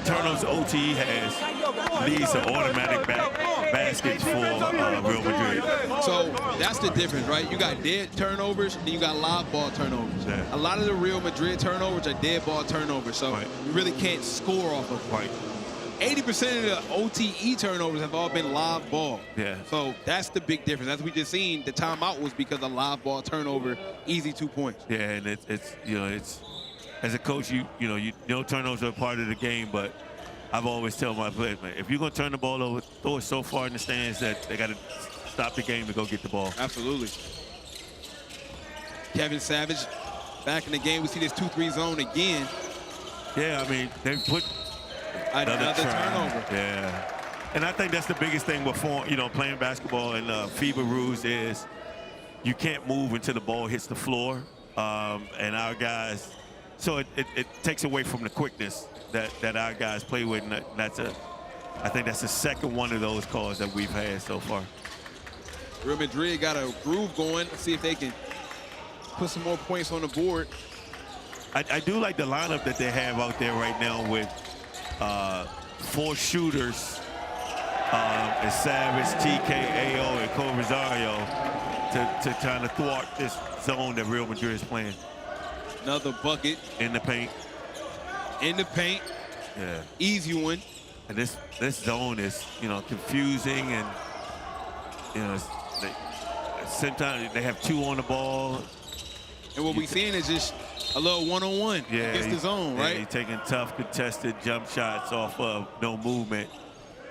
turnovers OTE has leads to automatic baskets for Real Madrid. So that's the difference, right? You got dead turnovers and you got live ball turnovers. Yeah. A lot of the Real Madrid turnovers are dead ball turnovers, so you really can't score off of them. 80% of the OTE turnovers have all been live ball. Yeah. So that's the big difference. As we just seen, the timeout was because of live ball turnover, easy 2 points. Yeah, and it's you know, it's as a coach, you know turnovers are a part of the game, but I've always tell my players, man, if you're gonna turn the ball over, throw it so far in the stands that they got to stop the game to go get the ball. Absolutely. Kevin Savage back in the game. We see this 2-3 zone again. Yeah, I mean they've put another turnover. Yeah, and I think that's the biggest thing before, you know, playing basketball and FIBA rules is you can't move until the ball hits the floor, and our guys. So it takes away from the quickness that our guys play with, and I think that's the second one of those calls that we've had so far. Real Madrid got a groove going. Let's see if they can put some more points on the board. I do like the lineup that they have out there right now with 4 shooters, and Savage, TK, AO, and Cole Rosario to kind of thwart this zone that Real Madrid is playing. Another bucket. In the paint. In the paint. Yeah. Easy one. And this zone is, you know, confusing, and, you know, sometimes they have 2 on the ball. And what we're seeing is just a little one-on-one against the zone, right? Yeah, he's taking tough, contested jump shots off of no movement.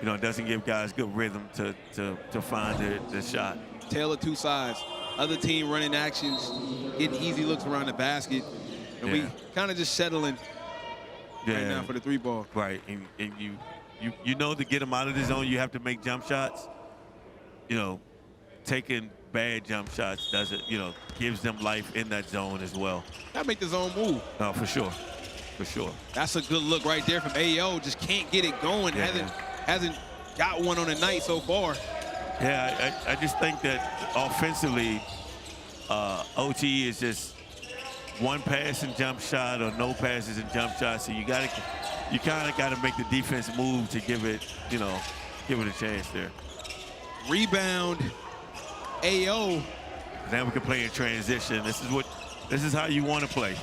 You know, it doesn't give guys good rhythm to find the shot. Tale of 2 sides. Other team running actions, getting easy looks around the basket. And we kind of just settling right now for the 3-ball. Right, and you know, to get them out of the zone, you have to make jump shots. You know, taking bad jump shots doesn't, you know, gives them life in that zone as well. That make the zone move. No, for sure, for sure. That's a good look right there from AO. Just can't get it going. Yeah. Hasn't got one on the night so far. Yeah, I just think that offensively, OTE is just 1 pass and jump shot or no passes and jump shots. So you kind of got to make the defense move to give it, you know, give it a chance there. Rebound AO. Now we can play in transition. This is how you want to play.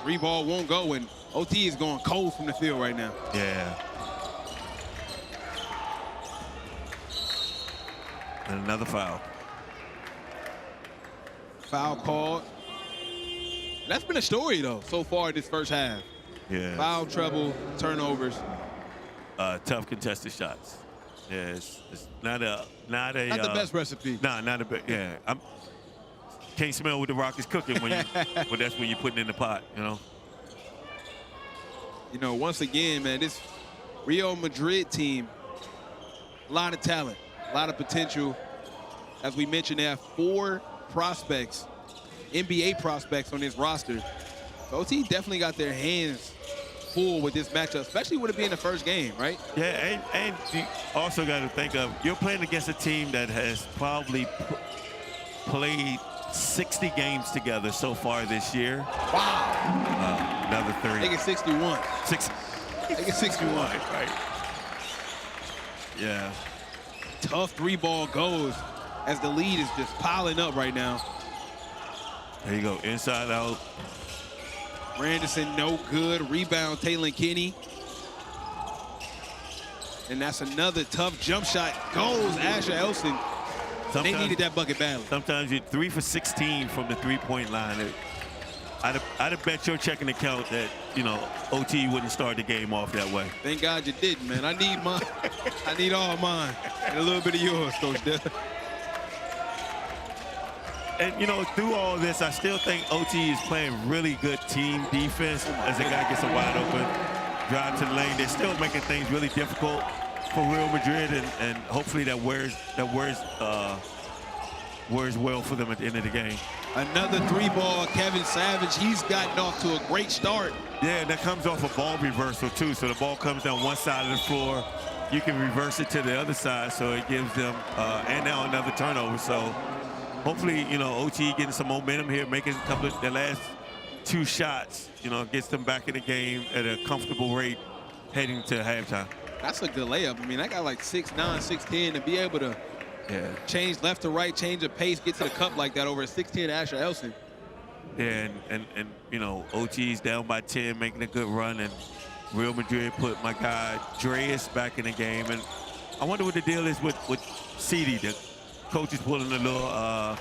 3 ball won't go, and OTE is going cold from the field right now. Yeah. And another foul. Foul called. That's been a story, though, so far this first half. Yeah. Foul, trouble, turnovers. Tough contested shots. Yeah, it's not the best recipe. Nah, not a bit. Yeah, can't smell what the Rockets cooking when but that's when you're putting in the pot, you know. You know, once again, man, this Real Madrid team, a lot of talent, a lot of potential. As we mentioned, they have 4 prospects, NBA prospects on this roster. So OTE definitely got their hands full with this matchup, especially with it being the first game, right? Yeah, and you also got to think of, you're playing against a team that has probably played 60 games together so far this year. Wow. Another 30. They get 61. They get 61. Right. Yeah. Tough 3 ball goes as the lead is just piling up right now. There you go, inside out. Branderson, no good. Rebound, Taylen Kinney. And that's another tough jump shot. Goes Asher Elson. They needed that bucket badly. Sometimes you're 3 for 16 from the 3-point line. I'd have bet your checking account that, you know, OTE wouldn't start the game off that way. Thank God you didn't, man. I need mine. I need all mine. And a little bit of yours, Coach Dell. And, you know, through all this, I still think OTE is playing really good team defense as the guy gets a wide open drive to the lane. They're still making things really difficult for Real Madrid, and hopefully that wears well for them at the end of the game. Another 3 ball, Kevin Savage. He's gotten off to a great start. Yeah, and that comes off a ball reversal, too. So the ball comes down one side of the floor. You can reverse it to the other side, so it gives them, and now another turnover. So hopefully, you know, OTE getting some momentum here, making a couple of the last 2 shots, you know, gets them back in the game at a comfortable rate heading to halftime. That's a good layup. I mean, that got like 6'9", 6'10", to be able to change left to right, change the pace, get to the cup like that over a 6'10" Asher Elson. Yeah, and you know, OTE's down by 10, making a good run, and Real Madrid put my guy Dreamerz back in the game. And I wonder what the deal is with CD. The coach is pulling a little,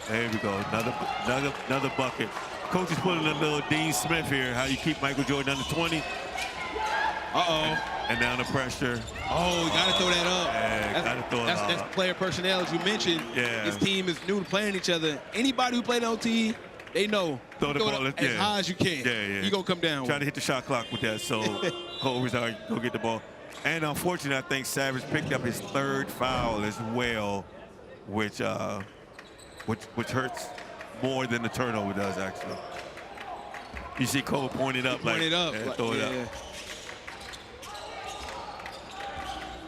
there we go, another bucket. Coach is pulling a little Dean Smith here, how you keep Michael Jordan under 20. And down the pressure. Oh, you got to throw that up. Yeah, got to throw it up. That's player personnel, as you mentioned. Yeah. This team is new to playing each other. Anybody who played OTE, they know. Throw the ball as high as you can. Yeah. You're going to come down. Try to hit the shot clock with that, so Cole Rosario go get the ball. And unfortunately, I think Savage picked up his 3rd foul as well, which hurts more than the turnover does, actually. You see Cole pointed up throw it up.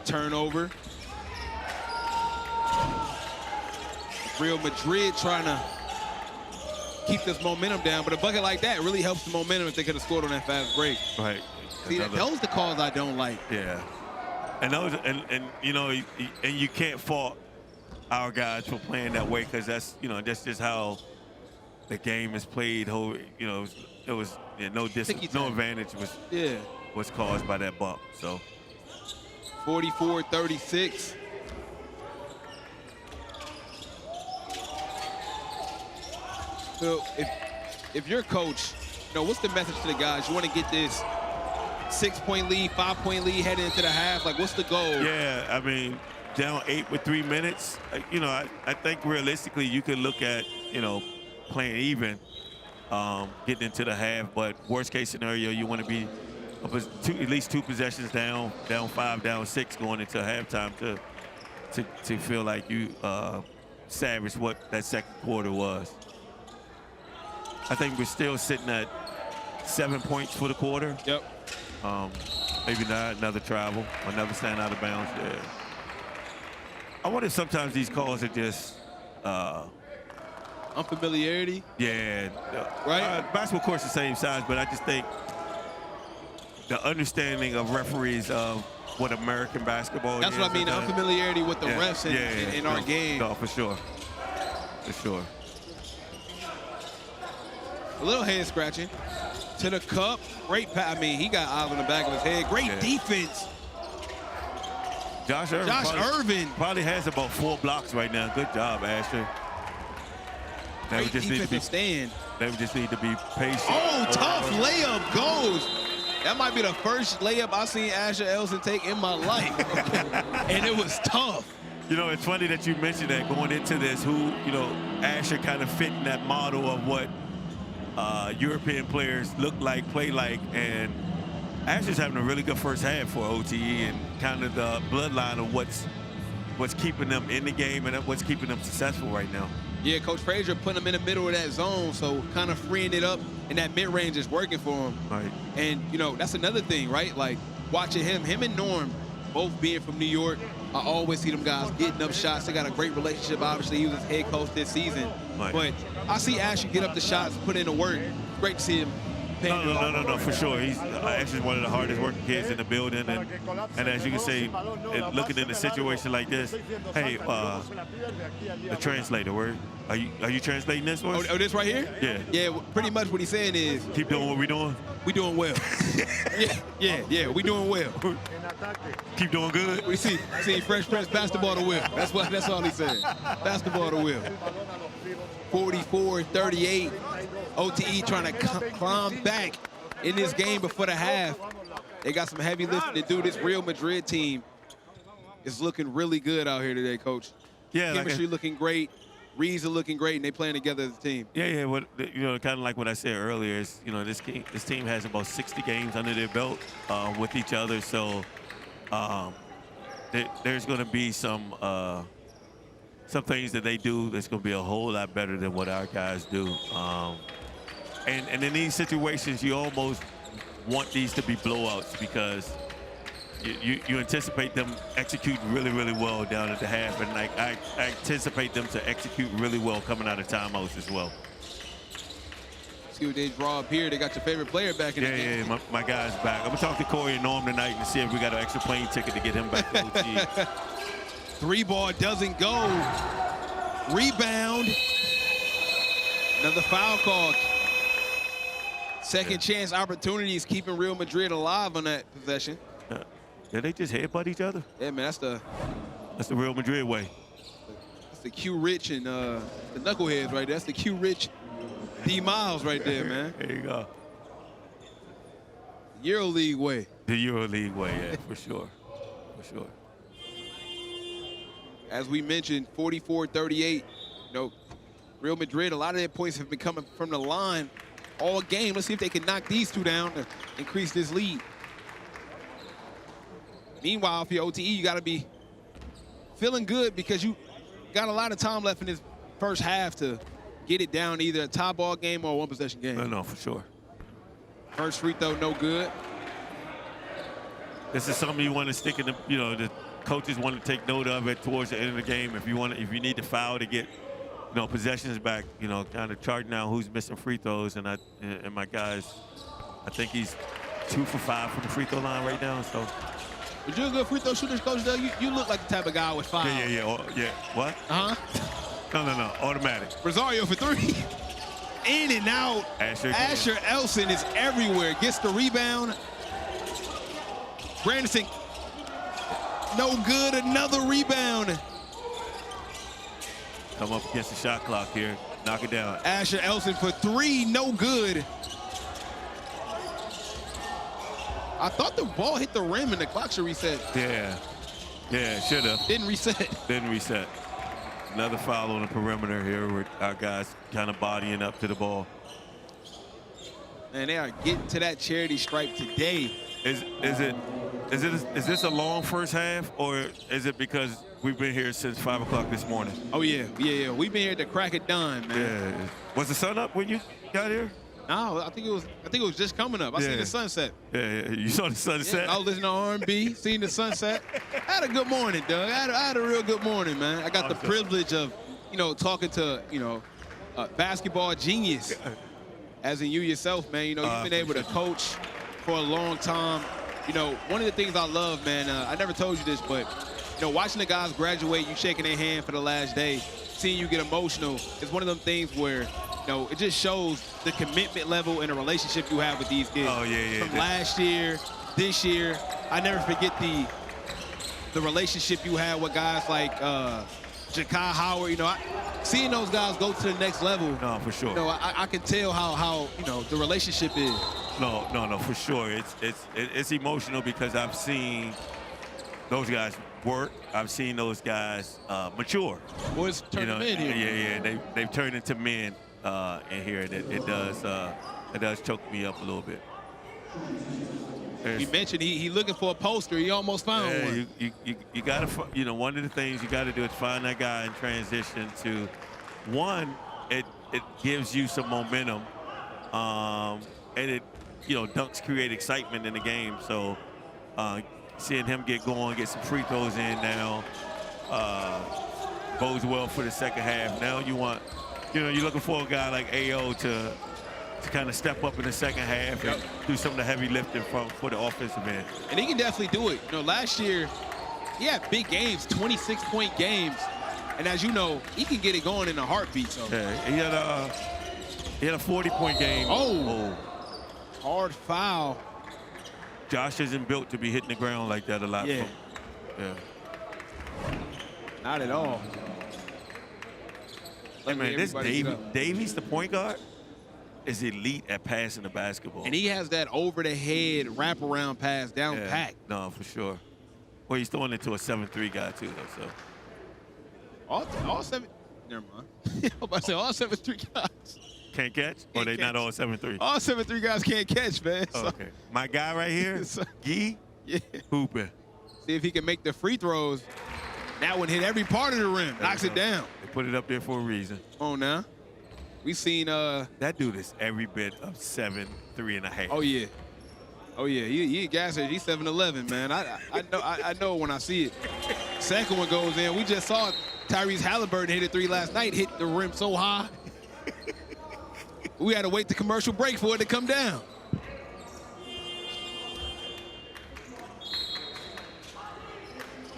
Turnover. Real Madrid trying to keep this momentum down, but a bucket like that really helps the momentum if they could have scored on that fast break. Right. See, those are the calls I don't like. Yeah. And those, and you know, and you can't fault our guys for playing that way, because that's just how the game is played. You know, it was no advantage was caused by that bump. So 44-36. So if you're a coach, you know, what's the message to the guys? You want to get this 6-point lead, 5-point lead heading into the half? Like, what's the goal? Yeah, I mean, down 8 with 3 minutes. You know, I think realistically you could look at, you know, playing even, getting into the half. But worst case scenario, you want to be at least 2 possessions down 5, down 6 going into halftime to feel like you savaged what that second quarter was. I think we're still sitting at 7 points for the quarter. Yep. Maybe not another travel, another stand out of bounds there. I wonder if sometimes these calls are just unfamiliarity. Yeah. Right. Basketball court's the same size, but I just think the understanding of referees of what American basketball is. That's what I mean, the unfamiliarity with the refs in our game. No, for sure. For sure. A little head scratching. To the cup. Great pass. I mean, he got eyes on the back of his head. Great defense. Josh Irvin probably has about 4 blocks right now. Good job, Asher. They Great defensive stand. They would just need to be patient. Oh, tough layup goes. That might be the first layup I've seen Asher Elson take in my life. And it was tough. You know, it's funny that you mentioned that going into this, Asher kind of fit in that model of what European players look like, play like, and Asher's having a really good first half for OTE and kind of the bloodline of what's keeping them in the game and what's keeping them successful right now. Yeah, Coach Frazier putting them in the middle of that zone, so kind of freeing it up, and that mid-range is working for him. Right. And, that's another thing, right? Like, watching him and Norm, both being from New York, I always see them guys getting up shots. They got a great relationship. Obviously, he was his head coach this season. Right. But I see Asher get up the shots, put in the work. Great to see him. No, for sure. He's actually one of the hardest working kids in the building, and as you can see, looking in a situation like this, hey, the translator, are you translating this one? Oh, this right here? Yeah. Yeah, pretty much what he's saying is, keep doing what we're doing. We doing well. yeah, we doing well. Keep doing good. We see Fresh Prince basketball to will. That's all he's saying. Basketball to will. 44-38. OTE trying to climb back in this game before the half. They got some heavy lifting to do. This Real Madrid team is looking really good out here today, Coach. Yeah, chemistry looking great. Reeds are looking great, and they playing together as a team. Yeah. What kind of like what I said earlier is, this team has about 60 games under their belt with each other. So there's going to be some things that they do that's going to be a whole lot better than what our guys do. And in these situations, you almost want these to be blowouts because you anticipate them executing really, really well down at the half, and I anticipate them to execute really well coming out of timeouts as well. See what they draw up here. They got your favorite player back in the game. Yeah, my guy's back. I'm going to talk to Corey and Norm tonight and see if we got an extra plane ticket to get him back to OT. 3-ball doesn't go. Rebound. Another foul call. Second chance opportunities keeping Real Madrid alive on that possession. Yeah, they just headbutt each other. Yeah, man, that's the Real Madrid way. That's the Q Rich and the knuckleheads right there. That's the Q Rich D Miles right there, man. There you go. EuroLeague way. The EuroLeague way, yeah, for sure. For sure. As we mentioned, 44-38. Real Madrid, a lot of their points have been coming from the line all game. Let's see if they can knock these two down to increase this lead. Meanwhile, for your OTE, you got to be feeling good because you got a lot of time left in this first half to get it down, either a tie ball game or a one-possession game. No, for sure. First free throw, no good. This is something you want to stick in the, the coaches want to take note of it towards the end of the game. If you need to foul to get, possessions back, kind of charting out who's missing free throws, and my guys, I think he's 2 for 5 from the free throw line right now. So. But you're a good free throw shooter, Coach Doug. You look like the type of guy with 5. Yeah. What? No. Automatic. Rosario for 3. In and out. Asher Elson is everywhere. Gets the rebound. Granderson, no good. Another rebound. Come up against the shot clock here. Knock it down. Asher Elson for 3, no good. I thought the ball hit the rim and the clock should reset. Yeah, it should have. Didn't reset. Didn't reset. Another foul on the perimeter here with our guys kind of bodying up to the ball. Man, they are getting to that charity stripe today. Is this a long first half, or is it because we've been here since 5 o'clock this morning? Oh yeah. We've been here at the crack of dawn, man. Yeah. Was the sun up when you got here? No, I think it was just coming up. I seen the sunset. Yeah. You saw the sunset? Yeah, I was listening to R&B, seen the sunset. I had a good morning, Doug. I had a real good morning, man. I got the privilege of, talking to, a basketball genius, as in you yourself, man. You've been able to coach for a long time. you know, one of the things I love, man, I never told you this, but, you know, watching the guys graduate, you shaking their hand for the last day, seeing you get emotional, is one of them things where, you know, it just shows the commitment level and the relationship you have with these kids. Oh, yeah. From last year, this year, I never forget the relationship you had with guys like Jakai Howard. You know, seeing those guys go to the next level. No, for sure. You know, I can tell how you know the relationship is. No, for sure. It's emotional because I've seen those guys work. I've seen those guys mature. Boys turn them in here. Yeah. They've turned into men in here, and it does choke me up a little bit. He mentioned he looking for a poster. He almost found one. You gotta, you know, one of the things you gotta do is find that guy in transition to, one, it gives you some momentum, and it, you know, dunks create excitement in the game. So seeing him get going, get some free throws in now, bodes well for the second half. Now you want, you know, you're looking for a guy like AO to kind of step up in the second half and do some of the heavy lifting for the offensive end. And he can definitely do it. You know, last year, he had big games, 26-point games. And as you know, he can get it going in a heartbeat. So. Yeah, he had a 40-point game. Oh. Hard foul. Josh isn't built to be hitting the ground like that a lot. Yeah. Not at all. Hey, man, this Davies, the point guard, is elite at passing the basketball. And he has that over-the-head wraparound pass down pack. No, for sure. Well, he's throwing it to a 7'3" guy, too, though, so. All seven, never mind. I was about to say all 7'3" guys. Can't catch? Or they not all 7'3"? All 7'3" guys can't catch, man. Oh, okay. My guy right here, Gee, hooping. See if he can make the free throws. That one hit every part of the rim, knocks it down. They put it up there for a reason. Oh, now. We seen that dude is every bit of 7'3" and a half. Oh yeah, he a gasser. He's 7'11", man. I know when I see it. Second one goes in. We just saw Tyrese Halliburton hit a three last night. Hit the rim so high. We had to wait the commercial break for it to come down.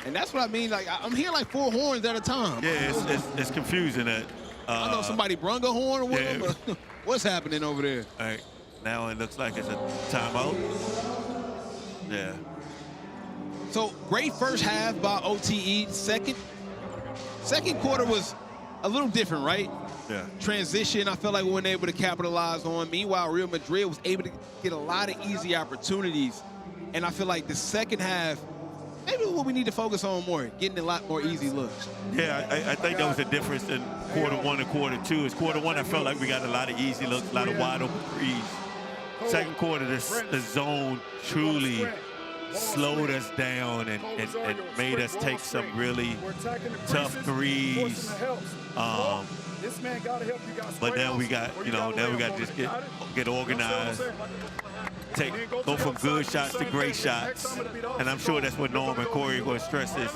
And that's what I mean. Like I'm hearing like 4 horns at a time. Yeah, it's confusing that. I know somebody brung a horn or whatever. Yeah. What's happening over there? All right, now it looks like it's a timeout. Yeah. So great first half by OTE. Second quarter was a little different, right? Yeah. Transition, I felt like we weren't able to capitalize on. Meanwhile, Real Madrid was able to get a lot of easy opportunities. And I feel like the second half, maybe what we need to focus on more, getting a lot more easy looks. Yeah, I think that was the difference in quarter one and quarter two. Is quarter one, I felt like we got a lot of easy looks, a lot of wide open threes. Second quarter, the zone truly slowed us down and made us take some really tough threes. But now we got, you know, now we got to just get organized. Go from good shots to great shots. And I'm sure that's what Norm and Corey are going to stress this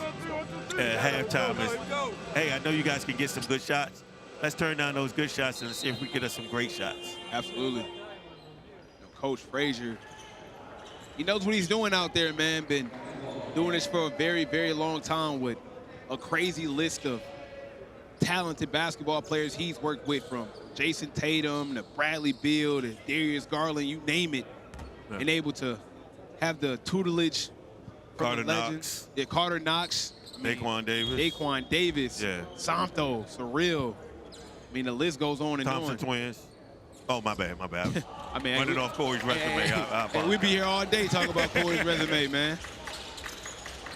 at halftime is, hey, I know you guys can get some good shots. Let's turn down those good shots and see if we get us some great shots. Absolutely. You know, Coach Frazier, he knows what he's doing out there, man. Been doing this for a very, very long time with a crazy list of talented basketball players he's worked with, from Jason Tatum to Bradley Beal to Darius Garland, you name it. Yeah. And able to have the tutelage from the legends. Yeah, Carter Knox. Daquan Davis. Yeah. Santo, Surreal. I mean, the list goes on and Thompson on. twins. Oh, my bad. I mean, run it off Corey's resume. And we'd be here all day talking about Corey's resume, man.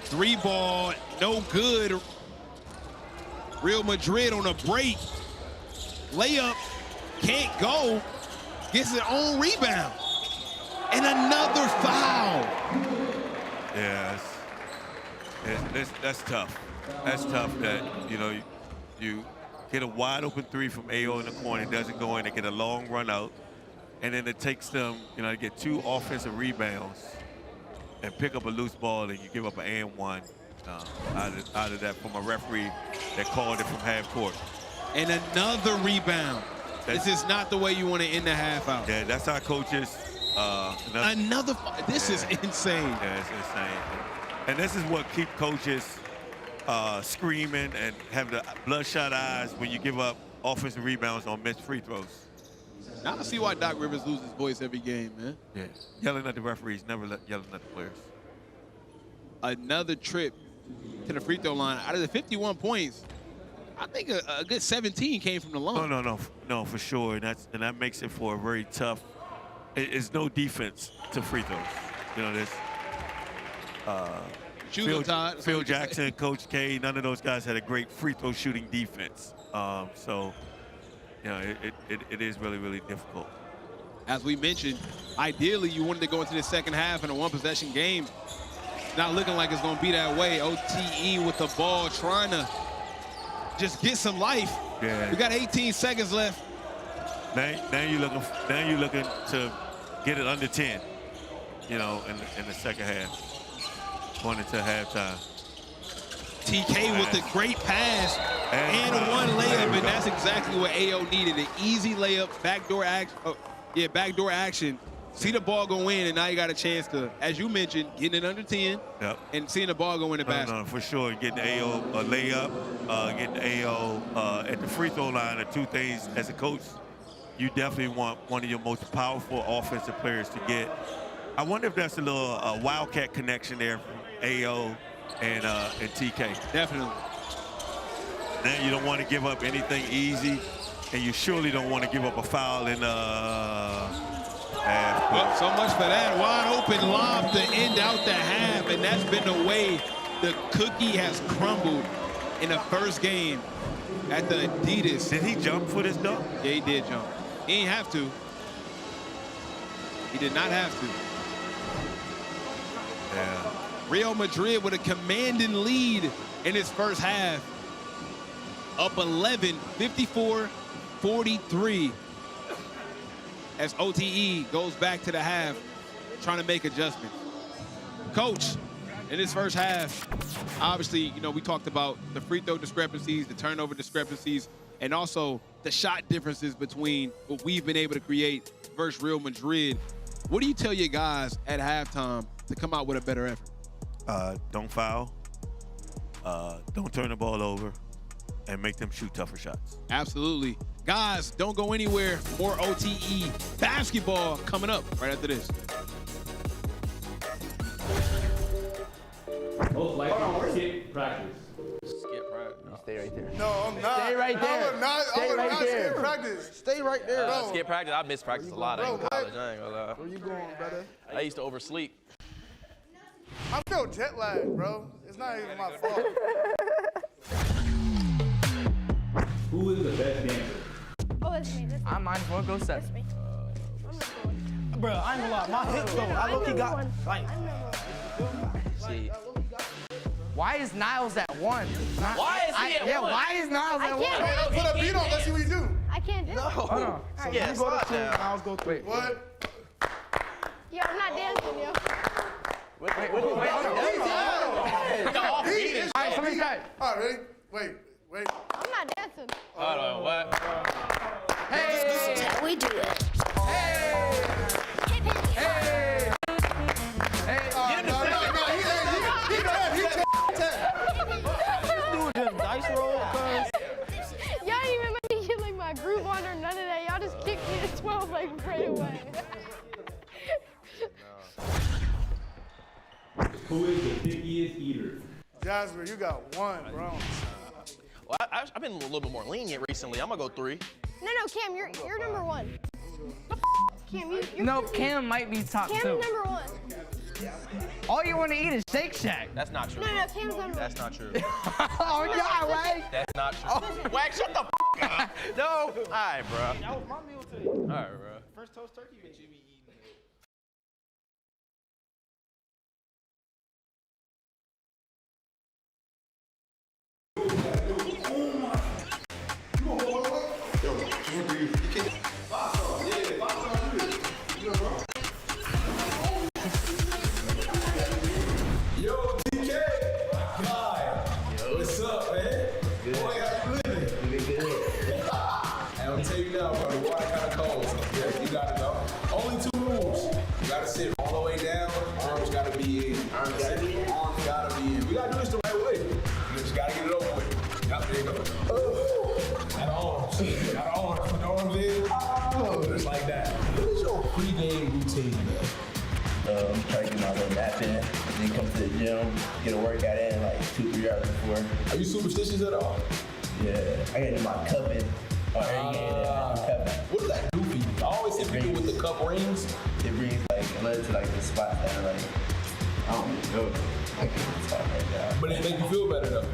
3-ball, no good. Real Madrid on a break. Layup, can't go. Gets their own rebound. And another foul. Yeah, that's tough. That's tough that, you know, you get a wide open three from AO in the corner, it doesn't go in, they get a long run out, and then it takes them, you know, to get 2 offensive rebounds and pick up a loose ball, and you give up an and one out of that from a referee that called it from half court. And another rebound. This is not the way you want to end the half out. Yeah, that's how coaches Another. This is insane. Yeah, it's insane. And this is what keeps coaches screaming and have the bloodshot eyes when you give up offensive rebounds on missed free throws. Now I see why Doc Rivers loses his voice every game, man. Yeah, yelling at the referees, never yelling at the players. Another trip to the free throw line. Out of the 51 points, I think a good 17 came from the line. No, for sure. And that makes it for a very tough. It's no defense to free throws. You know, there's Phil Jackson, Coach K, none of those guys had a great free throw shooting defense. So, you know, it is really, really difficult. As we mentioned, ideally you wanted to go into the second half in a one-possession game. Not looking like it's going to be that way. OTE with the ball, trying to just get some life. Yeah. We got 18 seconds left. Now you're looking to get it under 10. You know, in the second half, going into halftime. TK with the great pass and one layup, and that's exactly what AO needed. An easy layup, backdoor action. Oh, yeah, backdoor action. See the ball go in, and now you got a chance to, as you mentioned, getting it under 10 and seeing the ball go in the basket. No, for sure. Getting AO a layup, getting AO at the free throw line are two things. As a coach, you definitely want one of your most powerful offensive players to get. I wonder if that's a little Wildcat connection there from AO and TK. Definitely. Now you don't want to give up anything easy, and you surely don't want to give up a foul in half. Well, so much for that. Wide open lob to end out the half, and that's been the way the cookie has crumbled in the first game at the Adidas. Did he jump for this dunk? Yeah, he did jump. He didn't have to. He did not have to. Yeah. Real Madrid with a commanding lead in his first half. Up 11, 54-43. As OTE goes back to the half, trying to make adjustments. Coach, in this first half, obviously, you know, we talked about the free throw discrepancies, the turnover discrepancies, and also the shot differences between what we've been able to create versus Real Madrid. What do you tell your guys at halftime to come out with a better effort? Don't foul, don't turn the ball over, and make them shoot tougher shots. Absolutely. Guys, don't go anywhere. More OTE basketball coming up right after this. Most likely skip practice. Skip practice. No. Stay right there. No, I'm not. Stay right there. I would not skip practice. Stay right there. Bro. Skip practice. I miss practice a lot in college. I ain't gonna lie. Where you going, brother? I used to oversleep. I'm still jet lagged, bro. It's not even my fault. Who is the best dancer? Oh, that's me. That's me. I'm mindful. Go That's seven. me. I'm not going. Bro, I ain't gonna lie. My hips though. I low-key got. Like, I'm number one. See, why is Niles at one? why is he at one? Why is Niles I at can't one? do it. Put a beat on. Let's see what you do. I can't do it. Hold on. So yeah, you go slide to two. down. Niles go three. What? Yo, I'm not dancing, yo. Wait. Hold on. Pete, it's All right, somebody start. All right, ready? Wait. I'm not dancing. Hold on, what? Hey. This is how we do it. Just dice roll, cuz. Y'all didn't even let me get like my groove on or none of that. Y'all just kicked me to 12 like right away. Who is the pickiest eater? Jasper, you got one, bro. Well, I've been a little bit more lenient recently. I'm gonna go 3. No, Cam, you're number one. Cam, you're No, Cam might be top Cam's two. number one. All you want to eat is Shake Shack. That's not true. No, Cam's number one. That's not true. Oh, yeah, right? That's not true. Wax, shut the f up. No. All right, bro. That was my meal today. All right, bro. First toast turkey, bitch, you be eating. I'll tell you now, bro, the water kind of cold, so yeah, you gotta go. Only 2 more rules. You gotta sit all the way down. Arms gotta be in. Arms gotta be in. Arms gotta be in. We gotta do this the right way. You just gotta get it over with. Yep, there you go. Got arms. Got arms. Put the arms in. Oh, just like that. What is your pre-game routine, man? Try to get my little nap in, then come to the gym, get a workout in like 2-3 hours before. Are you superstitious at all? Yeah, I gotta my cup in. What does that do for you? I always see people with the cup rings. It brings like blood to like the spots that are like, I don't even know. I can't talk right now. But it make you feel better though.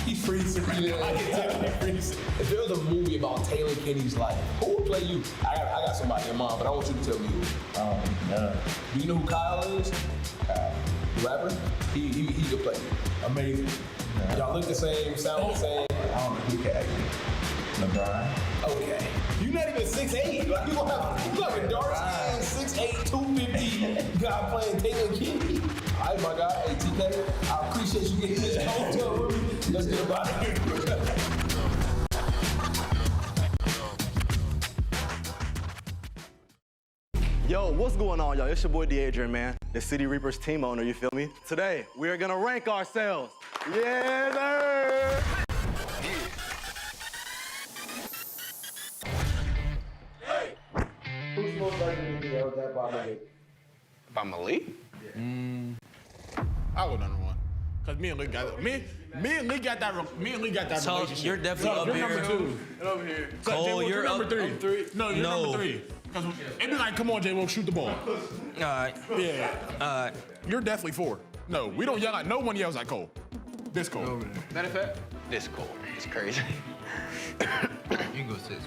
He freezing. Yeah, I can tell he freezing. If there was a movie about Taylen Kinney's life, who would play you? I got somebody in mind, but I want you to tell me who. No. Do you know who Kyle is? Kyle. The rapper? He could play you. Amazing. No. Y'all look the same, sound the same. I don't know who can actually. LeBron. Okay. You're not even 6'8". Like, you have a dark skin, 6'8", 250 guy playing Taylen Kinney. All right, my guy. Hey, TK, I appreciate you getting this hotel room. Let's get about here. Yo, what's going on, y'all? It's your boy Adrian, man, the City Reapers team owner, you feel me? Today, we are gonna rank ourselves. Yeah, sir! Who's most likely to be held that by Malik? By Malik? I would number one. Cause me and Lee got that. Me and Lee got that So relationship. you're definitely up you're here. Number 2. Over here. So, Cole, J-Will, you're number up 3. No, you're No. number 3. Cause it'd be like, come on, J-Will, shoot the ball. All right. Yeah. You're definitely 4. No, we don't yell at. No one yells at Cole. This Cole. Matter of fact, this Cole. It's crazy. You can go 6,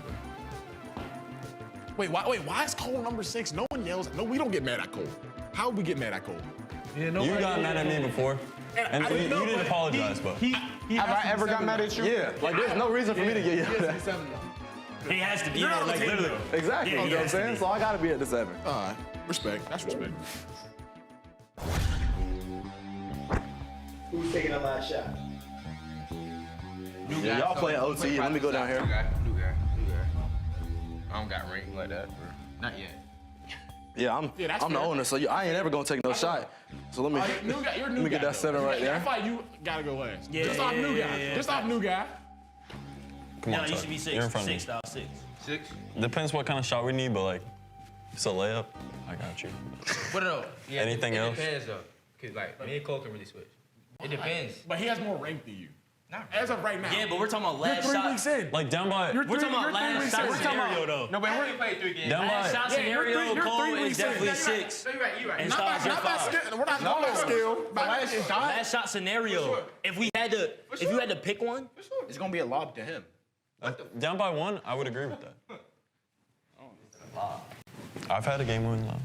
bro. Why is Cole number 6? No one yells. No, we don't get mad at Cole. How would we get mad at Cole? You got mad at me before. And you didn't apologize, but. Have I ever got mad at you? Yeah, like there's no reason for me to get yelled at. He has to be You're there, not like on the team, literally. Exactly, Yeah, you know what I'm saying? So I gotta be at the 7. All right. Respect. That's respect. Who's taking the last shot? Yeah, y'all playing OTE. Let me go down here. New guy. I don't got ranked like that, bro. Not yet. Yeah, I'm the owner, so I ain't ever gonna take no shot. So let me You're new get guy, that 7 right there. I thought you gotta go last. Yeah, Just off new guy. yeah. Just off new guy. Come No, on, you Chuck. should be 6. You're in front of me. 6 style 6. 6? Depends what kind of shot we need, but like, if it's a layup, I got you. What else? Yeah, Anything else? It depends, though. Because, like, me and Cole can really switch. It depends. But he has more rank than you. Not As of right now. Yeah, but we're talking about last You're 3 shot. weeks in. Like down by. We're talking about last shot scenario, though. No, but we played 3 games. Down Last by. shot Yeah, scenario, you're Cole 3 is weeks in. definitely You're 6. You're right. And Not Styles, you're by 5. skill. We're not by skill. Last shot scenario. If you had to pick one, It's going to be a lob to him. Down by 1, I would agree with that. I've had a game win though.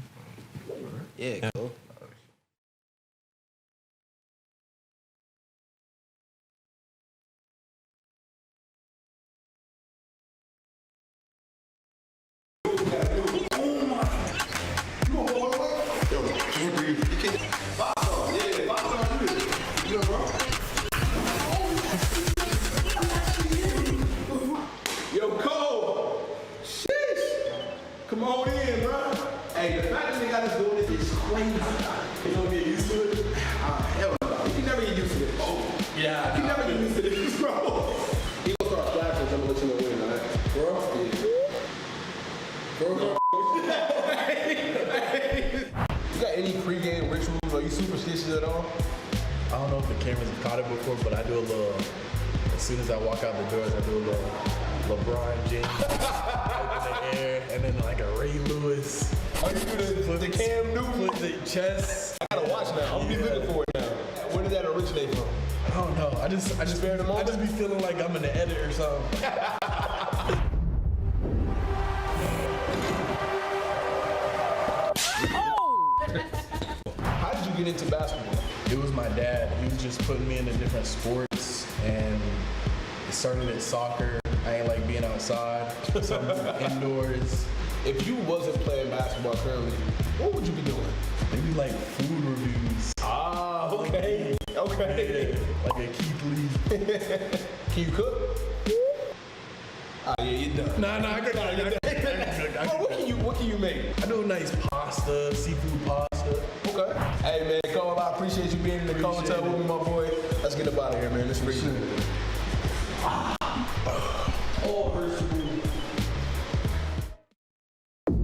Yeah, cool. Yo, Cole. Sheesh. Come on in, bro. Hey, the fact that they got us doing this is crazy. You gonna get used to it? Hell no. You can never get used to it. Oh, yeah. You can never get used to this, bro. He gonna start flashing. I'm gonna let you know when, all right? Bro? Yeah. Bro. You got any pregame rituals? Are you superstitious at all? I don't know if the cameras have caught it before, but I do a little, as soon as I walk out the doors, I do a little LeBron James in the air, and then like a Ray Lewis. Are you doing the Cam Newton? Flip the chest. I gotta watch now. I'm gonna be looking for it now. Where did that originate from? I don't know. I just be feeling like I'm in the edit or something. How did you get into basketball? It was my dad. He was just putting me into different sports, and it started at soccer. I ain't like being outside, so I moved indoors. If you wasn't playing basketball currently, what would you be doing? Maybe like food reviews. Ah, okay. Okay. Yeah, like a Keith Lee. Can you cook? Ah, yeah, done. Nah, I could not get that. What can you make? I do a nice pasta, seafood pasta. Okay. Hey, man, Cole, I appreciate you being in the cold tub with me, my boy. Let's get up out of here, man. It's free.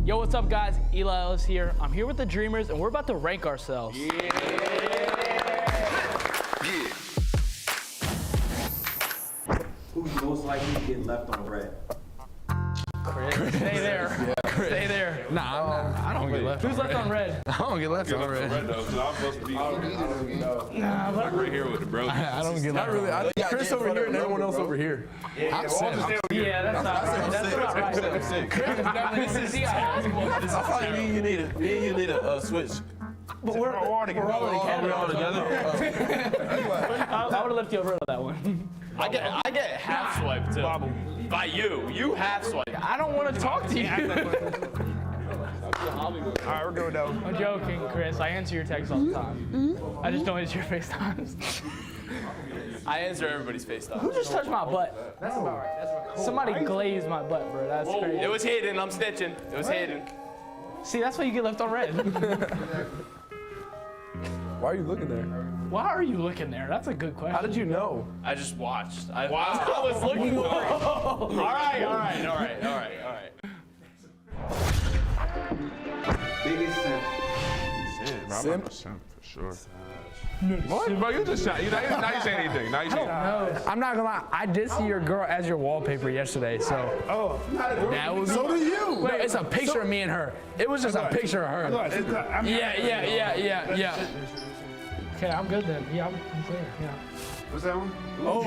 Yo, what's up, guys? Eli Ellis here. I'm here with the Dreamers, and we're about to rank ourselves. Who's most likely to get left on red? Chris. Stay there. Stay there. Nah, I don't get left. Who's left on red? I don't get left on red. I'm supposed to be right here with the bro. I don't get Not left. really. I think Chris over here and everyone else over here. Yeah, that's not right. That's not right. Chris is definitely I probably you need a switch. But we're all together. We're all together. I would have left you over on that one. I get half swiped too. By you. You half swiped. I don't want to talk to you. All right, we're going down. I'm joking, Chris. I answer your texts all the time. I just don't answer your FaceTimes. I answer everybody's FaceTime. Who just touched my butt? That's about right. That's right. Somebody glazed my butt, bro. That's crazy. It was hidden. I'm snitching. It was hidden. See, that's why you get left on red. Why are you looking there? Why are you looking there? That's a good question. How did you know? I just watched. I was looking for it. All right. Biggest simp. Simp? For sure. What? Bro, you just shot. Now you saying anything. Now you saying anything. I'm not gonna lie. I did see your girl as your wallpaper yesterday, so. Oh. That was. So do you. Wait, it's a picture of me and her. It was just a picture of her. Yeah. Okay, I'm good then. Yeah, I'm clear. Yeah. What's that one? Oh.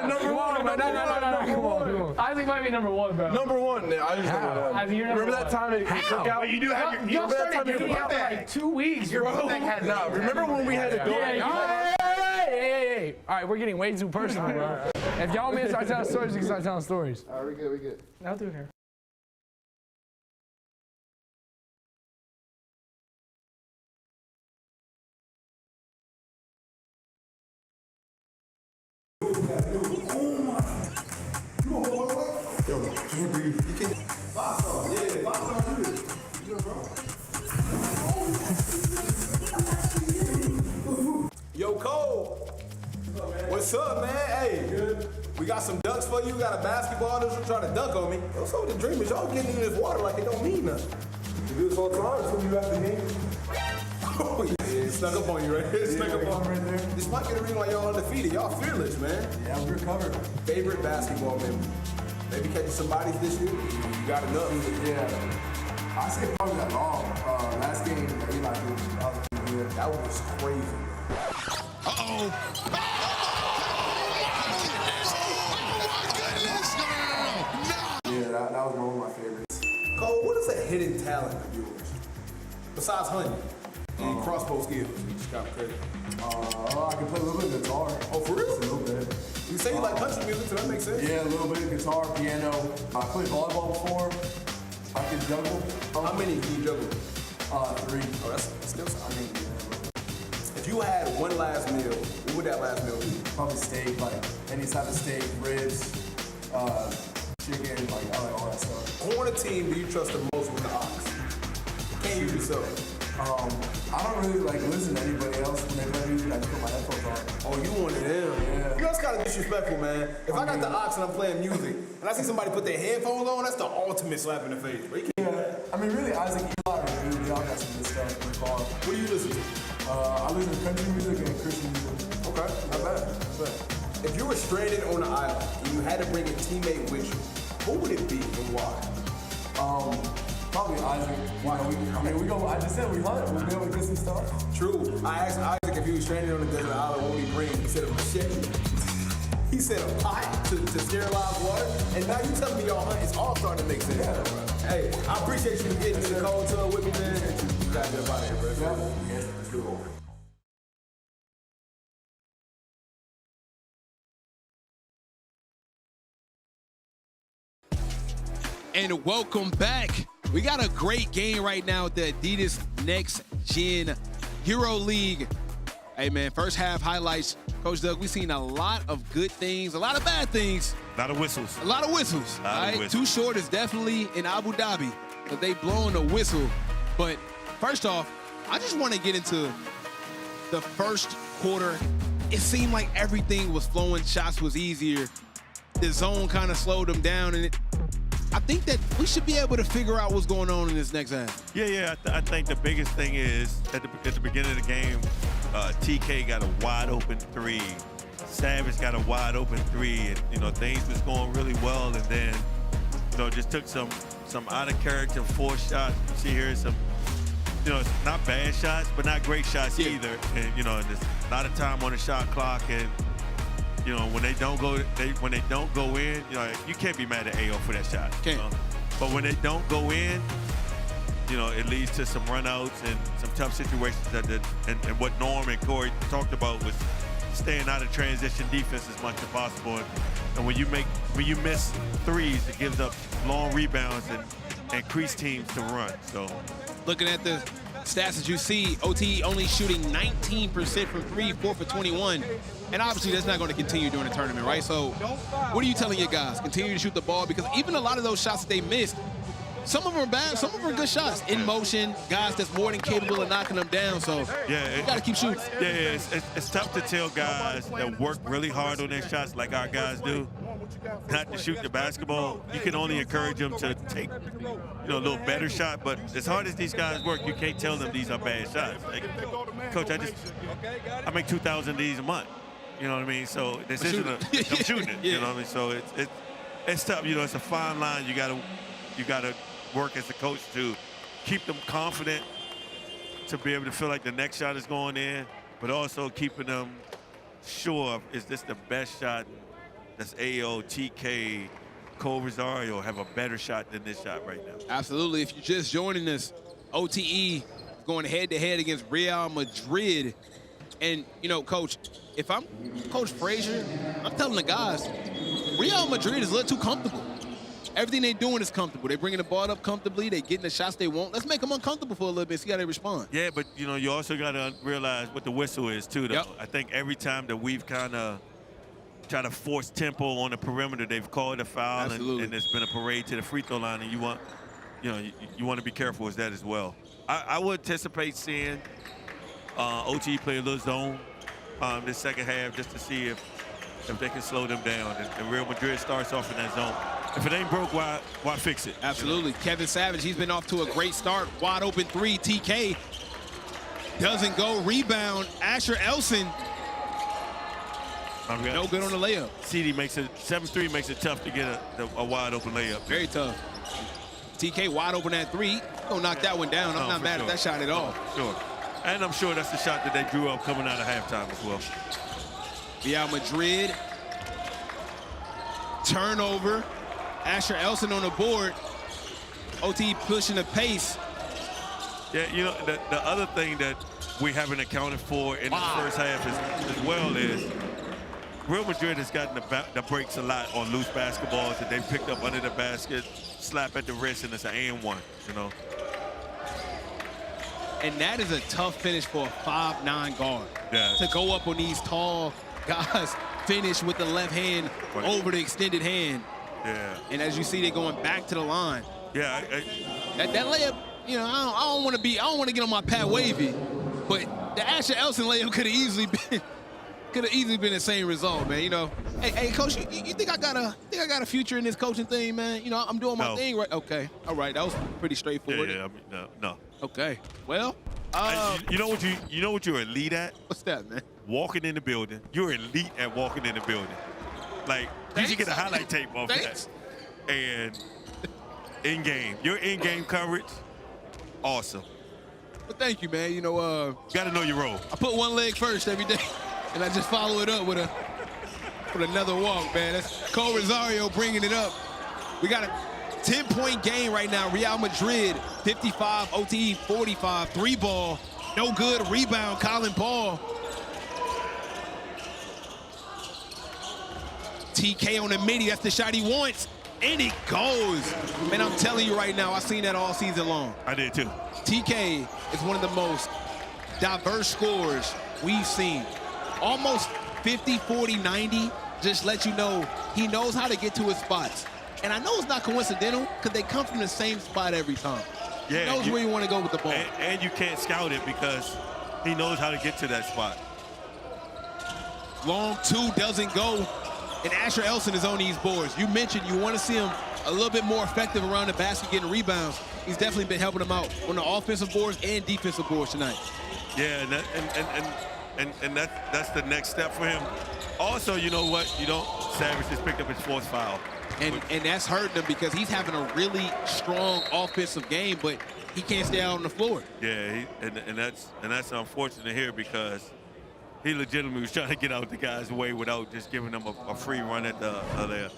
Number one. Come on. Isaac might be number one, bro. Number one. I just remember that time it took out. You do have your. Y'all started getting out for like 2 weeks. Your birthday had No, remember when we had to go? Hey. All right, we're getting way too personal, bro. If y'all want me to start telling stories, you can start telling stories. All right, we good. I'll do it here. Yo, Cole. What's up, man? Hey, we got some ducks for you. We got a basketball. They're trying to dunk on me. What's up with the Dreamers? Y'all getting in this water like it don't mean nothing. You do this all the time. That's what you have to game. Oh, yeah. It snuck up on you right there. Snuck up on right there. This might get a reason why y'all undefeated. Y'all fearless, man. Yeah, we're covered. Favorite basketball memory? Maybe catching some bodies this year? You got enough? Yeah. I say probably that long. Last game, Eli did. That was crazy. Uh-oh. Oh, my goodness. No. Yeah, that was one of my favorites. Cole, what is a hidden talent of yours? Besides hunting and crossbow skills. You just got credit. I can play a little bit of guitar. Oh, for real? Just a little bit. You say you like country music, so that makes sense. Yeah, a little bit of guitar, piano. I played volleyball before. I can juggle. How many can you juggle? 3. Oh, that's still something. If you had one last meal, what would that last meal be? Probably steak, like any type of steak, ribs, chicken, like I like all that stuff. Who on the team do you trust the most with the ox? Can you yourself? I don't really like listen to anybody else when they play music. I just put my headphones on. Oh, you one of them? Yeah. You know, it's kind of disrespectful, man. If I got the ox and I'm playing music, and I see somebody put their headphones on, that's the ultimate slap in the face. Bro. Yeah, I mean, really, Isaac, Eli, and dude, y'all got some good stuff in the car. What do you listen to? I listen to country music and Christian music. Okay, not bad. If you were stranded on an island and you had to bring a teammate with you, who would it be and why? Probably Isaac. Why? I just said we hunt. We'll be able to get some stuff. True. I asked Isaac if he was stranded on a desert island, what would he bring? He said a machete. He said a pot to sterilize water. And now you telling me y'all hunt. It's all starting to make sense. Yeah. Hey, I appreciate you getting in the cold tub with me, man. You gotta get up out of here, bro. Yeah. Let's do it. And welcome back. We got a great game right now at the Adidas Next Gen Hero League. Hey, man, first half highlights. Coach Doug, we've seen a lot of good things, a lot of bad things. A lot of whistles. A lot of whistles. A lot of whistles. Too short is definitely in Abu Dhabi, but they blowing a whistle. But first off, I just want to get into the first quarter. It seemed like everything was flowing. Shots was easier. The zone kind of slowed them down, and I think that we should be able to figure out what's going on in this next half. Yeah. I think the biggest thing is at the beginning of the game, TK got a wide open three. Savage got a wide open three, and things was going really well, and then just took some out of character forced shots. You see here some not bad shots, but not great shots either. And there's a lot of time on the shot clock, and when they don't go in, you can't be mad at AO for that shot. But when they don't go in, it leads to some runouts and some tough situations. And what Norm and Corey talked about was staying out of transition defense as much as possible. And when you miss threes, it gives up long rebounds and crease teams to run. So, looking at the stats that you see, OTE only shooting 19% from 3, 4 for 21. And obviously that's not going to continue during the tournament, right? So what are you telling your guys? Continue to shoot the ball, because even a lot of those shots that they missed, some of them are bad, some of them are good shots. In motion, guys that's more than capable of knocking them down. So you got to keep shooting. Yeah, it's tough to tell guys that work really hard on their shots like our guys do not to shoot the basketball. You can only encourage them to take a little better shot, but as hard as these guys work, you can't tell them these are bad shots. Like, Coach, I make 2,000 of these a month. You know what I mean? So this isn't I'm shooting it. You know what I mean? So it's tough. It's a fine line. You gotta work as a coach to keep them confident, to be able to feel like the next shot is going in, but also keeping them sure of, is this the best shot? Does AO, TK, Cole Rosario have a better shot than this shot right now? Absolutely. If you're just joining us, OTE going head-to-head against Real Madrid. And, Coach, if I'm Coach Frazier, I'm telling the guys, Real Madrid is a little too comfortable. Everything they're doing is comfortable. They're bringing the ball up comfortably. They're getting the shots they want. Let's make them uncomfortable for a little bit, see how they respond. Yeah, but, you also got to realize what the whistle is, too, though. Yep. I think every time that we've kind of tried to force tempo on the perimeter, they've called a foul, and there's been a parade to the free throw line, and you want to be careful with that as well. I would anticipate seeing OTE play a little zone this second half, just to see if they can slow them down. And Real Madrid starts off in that zone. If it ain't broke, why fix it? Absolutely. Kevin Savage, he's been off to a great start. Wide open three. TK doesn't go. Rebound. Asher Elson. No good on the layup. CD makes it 7-3, makes it tough to get a wide open layup. Very tough. TK wide open at three. Gonna knock that one down. I'm not mad at that shot at all. Sure. And I'm sure that's the shot that they drew up coming out of halftime as well. Real Madrid. Turnover. Asher Elson on the board. OTE pushing the pace. Yeah, the other thing that we haven't accounted for in the first half as well is Real Madrid has gotten the breaks a lot on loose basketballs that they've picked up under the basket, slap at the wrist, and it's an and-one, And that is a tough finish for a 5'9" guard. Yeah. To go up on these tall guys, finish with the left hand over the extended hand. Yeah. And as you see, they're going back to the line. Yeah. That layup, I don't want to get on my Pat Wavy, but the Asher Elson layup could have easily been the same result, man. Hey, Coach, you think I got a future in this coaching thing, man? I'm doing my thing right. Okay, all right, that was pretty straightforward. Yeah, no. Okay, well, you know what you're elite at? What's that, man? Walking in the building. You're elite at walking in the building. Like, you should get a highlight tape off that. And your in-game coverage, awesome. Well, thank you, man. Got to know your role. I put one leg first every day, and I just follow it up with another walk, man. That's Cole Rosario bringing it up. We got a 10-point game right now. Real Madrid, 55, OTE 45. 3-ball, no good. Rebound, Colin Paul. TK on the midi, that's the shot he wants. And it goes. Man, I'm telling you right now, I've seen that all season long. I did too. TK is one of the most diverse scorers we've seen. Almost 50, 40, 90, just let you know he knows how to get to his spots. And I know it's not coincidental because they come from the same spot every time. Yeah, he knows where you want to go with the ball. And you can't scout it because he knows how to get to that spot. Long two doesn't go, and Asher Elson is on these boards. You mentioned you want to see him a little bit more effective around the basket getting rebounds. He's definitely been helping them out on the offensive boards and defensive boards tonight. Yeah, and that's the next step for him. Also, you know what? Savage just picked up his fourth foul. And that's hurting him because he's having a really strong offensive game, but he can't stay out on the floor. Yeah, and that's unfortunate here because he legitimately was trying to get out the guy's way without just giving them a free run at the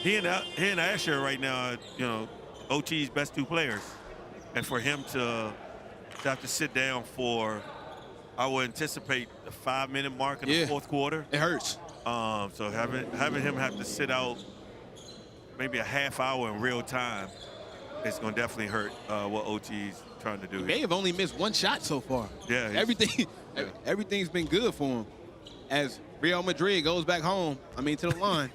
he and Asher right now are, OT's best two players, and for him to have to sit down for, I would anticipate the 5-minute mark in the fourth quarter. It hurts. So having him have to sit out maybe a half hour in real time, it's going to definitely hurt what OT's trying to do. He may have only missed one shot so far. Yeah. Everything's been good for him. As Real Madrid goes back home, to the line.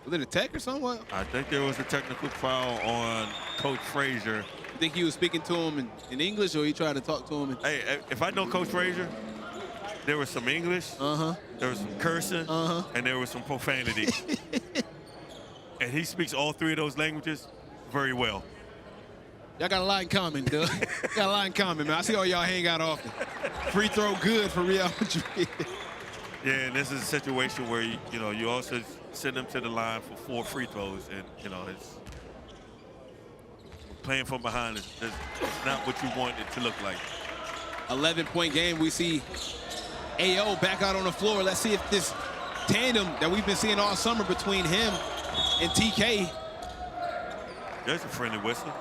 Was it a tech or something? I think there was a technical foul on Coach Frazier. You think he was speaking to him in English, or he tried to talk to him? Hey, if I know Coach Frazier, there was some English, there was some cursing, and there was some profanity. And he speaks all three of those languages very well. Y'all got a lot in common, Doug. Got a lot in common, man. I see all y'all hang out often. Free throw good for Real Madrid. Yeah, and this is a situation where you also send them to the line for 4 free throws, and it's playing from behind is not what you want it to look like. 11-point game. We see AO back out on the floor. Let's see if this tandem that we've been seeing all summer between him and TK. There's a friendly whistle.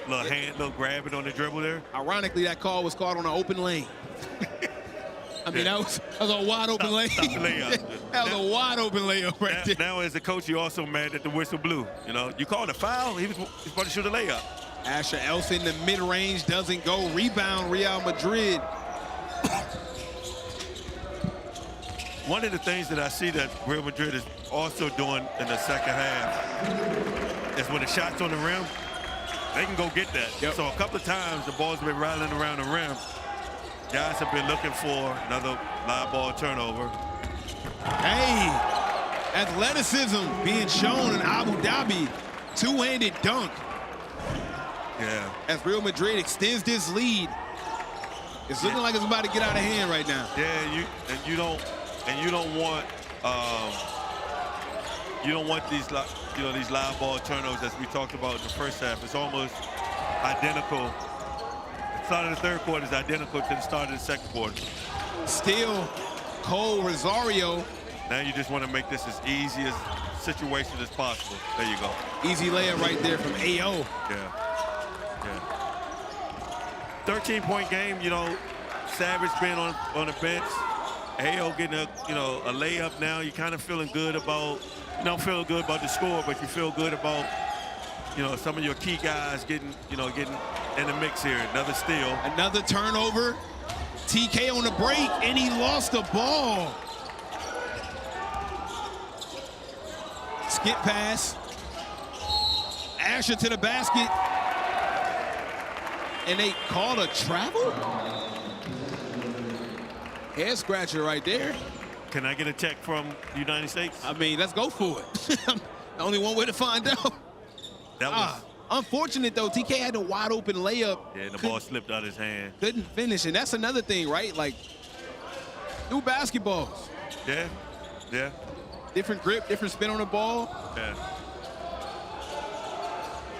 Little grab it on the dribble there. Ironically, that call was called on an open lane. That was a wide open lane. Stop the layup. That was a wide open layup right there. Now, as a coach, you're also mad that the whistle blew. You called a foul. He's about to shoot a layup. Asher Elson, the mid-range doesn't go. Rebound, Real Madrid. One of the things that I see that Real Madrid is also doing in the second half is when the shot's on the rim, they can go get that. Yep. So a couple of times the ball's been rattling around the rim. Guys have been looking for another live ball turnover. Hey, athleticism being shown in Abu Dhabi. Two-handed dunk. Yeah. As Real Madrid extends this lead. It's looking like it's about to get out of hand right now. Yeah, you don't want these live ball turnovers as we talked about in the first half. It's almost identical. The start of the third quarter is identical to the start of the second quarter. Still, Cole Rosario. Now you just want to make this as easy a situation as possible. There you go. Easy layup right there from AO. Yeah. 13-point game. Savage being on the bench. AO getting a layup now. You're kind of feeling good about. You don't feel good about the score, but you feel good about some of your key guys getting in the mix here. Another steal. Another turnover. TK on the break, and he lost the ball. Skip pass. Asher to the basket. And they called a travel? Head scratcher right there. Can I get a check from the United States? Let's go for it. Only one way to find out. That was unfortunate, though. TK had a wide open layup. Yeah, and the ball slipped out of his hand. Couldn't finish, and that's another thing, right? Like, new basketballs. Yeah. Different grip, different spin on the ball. Yeah.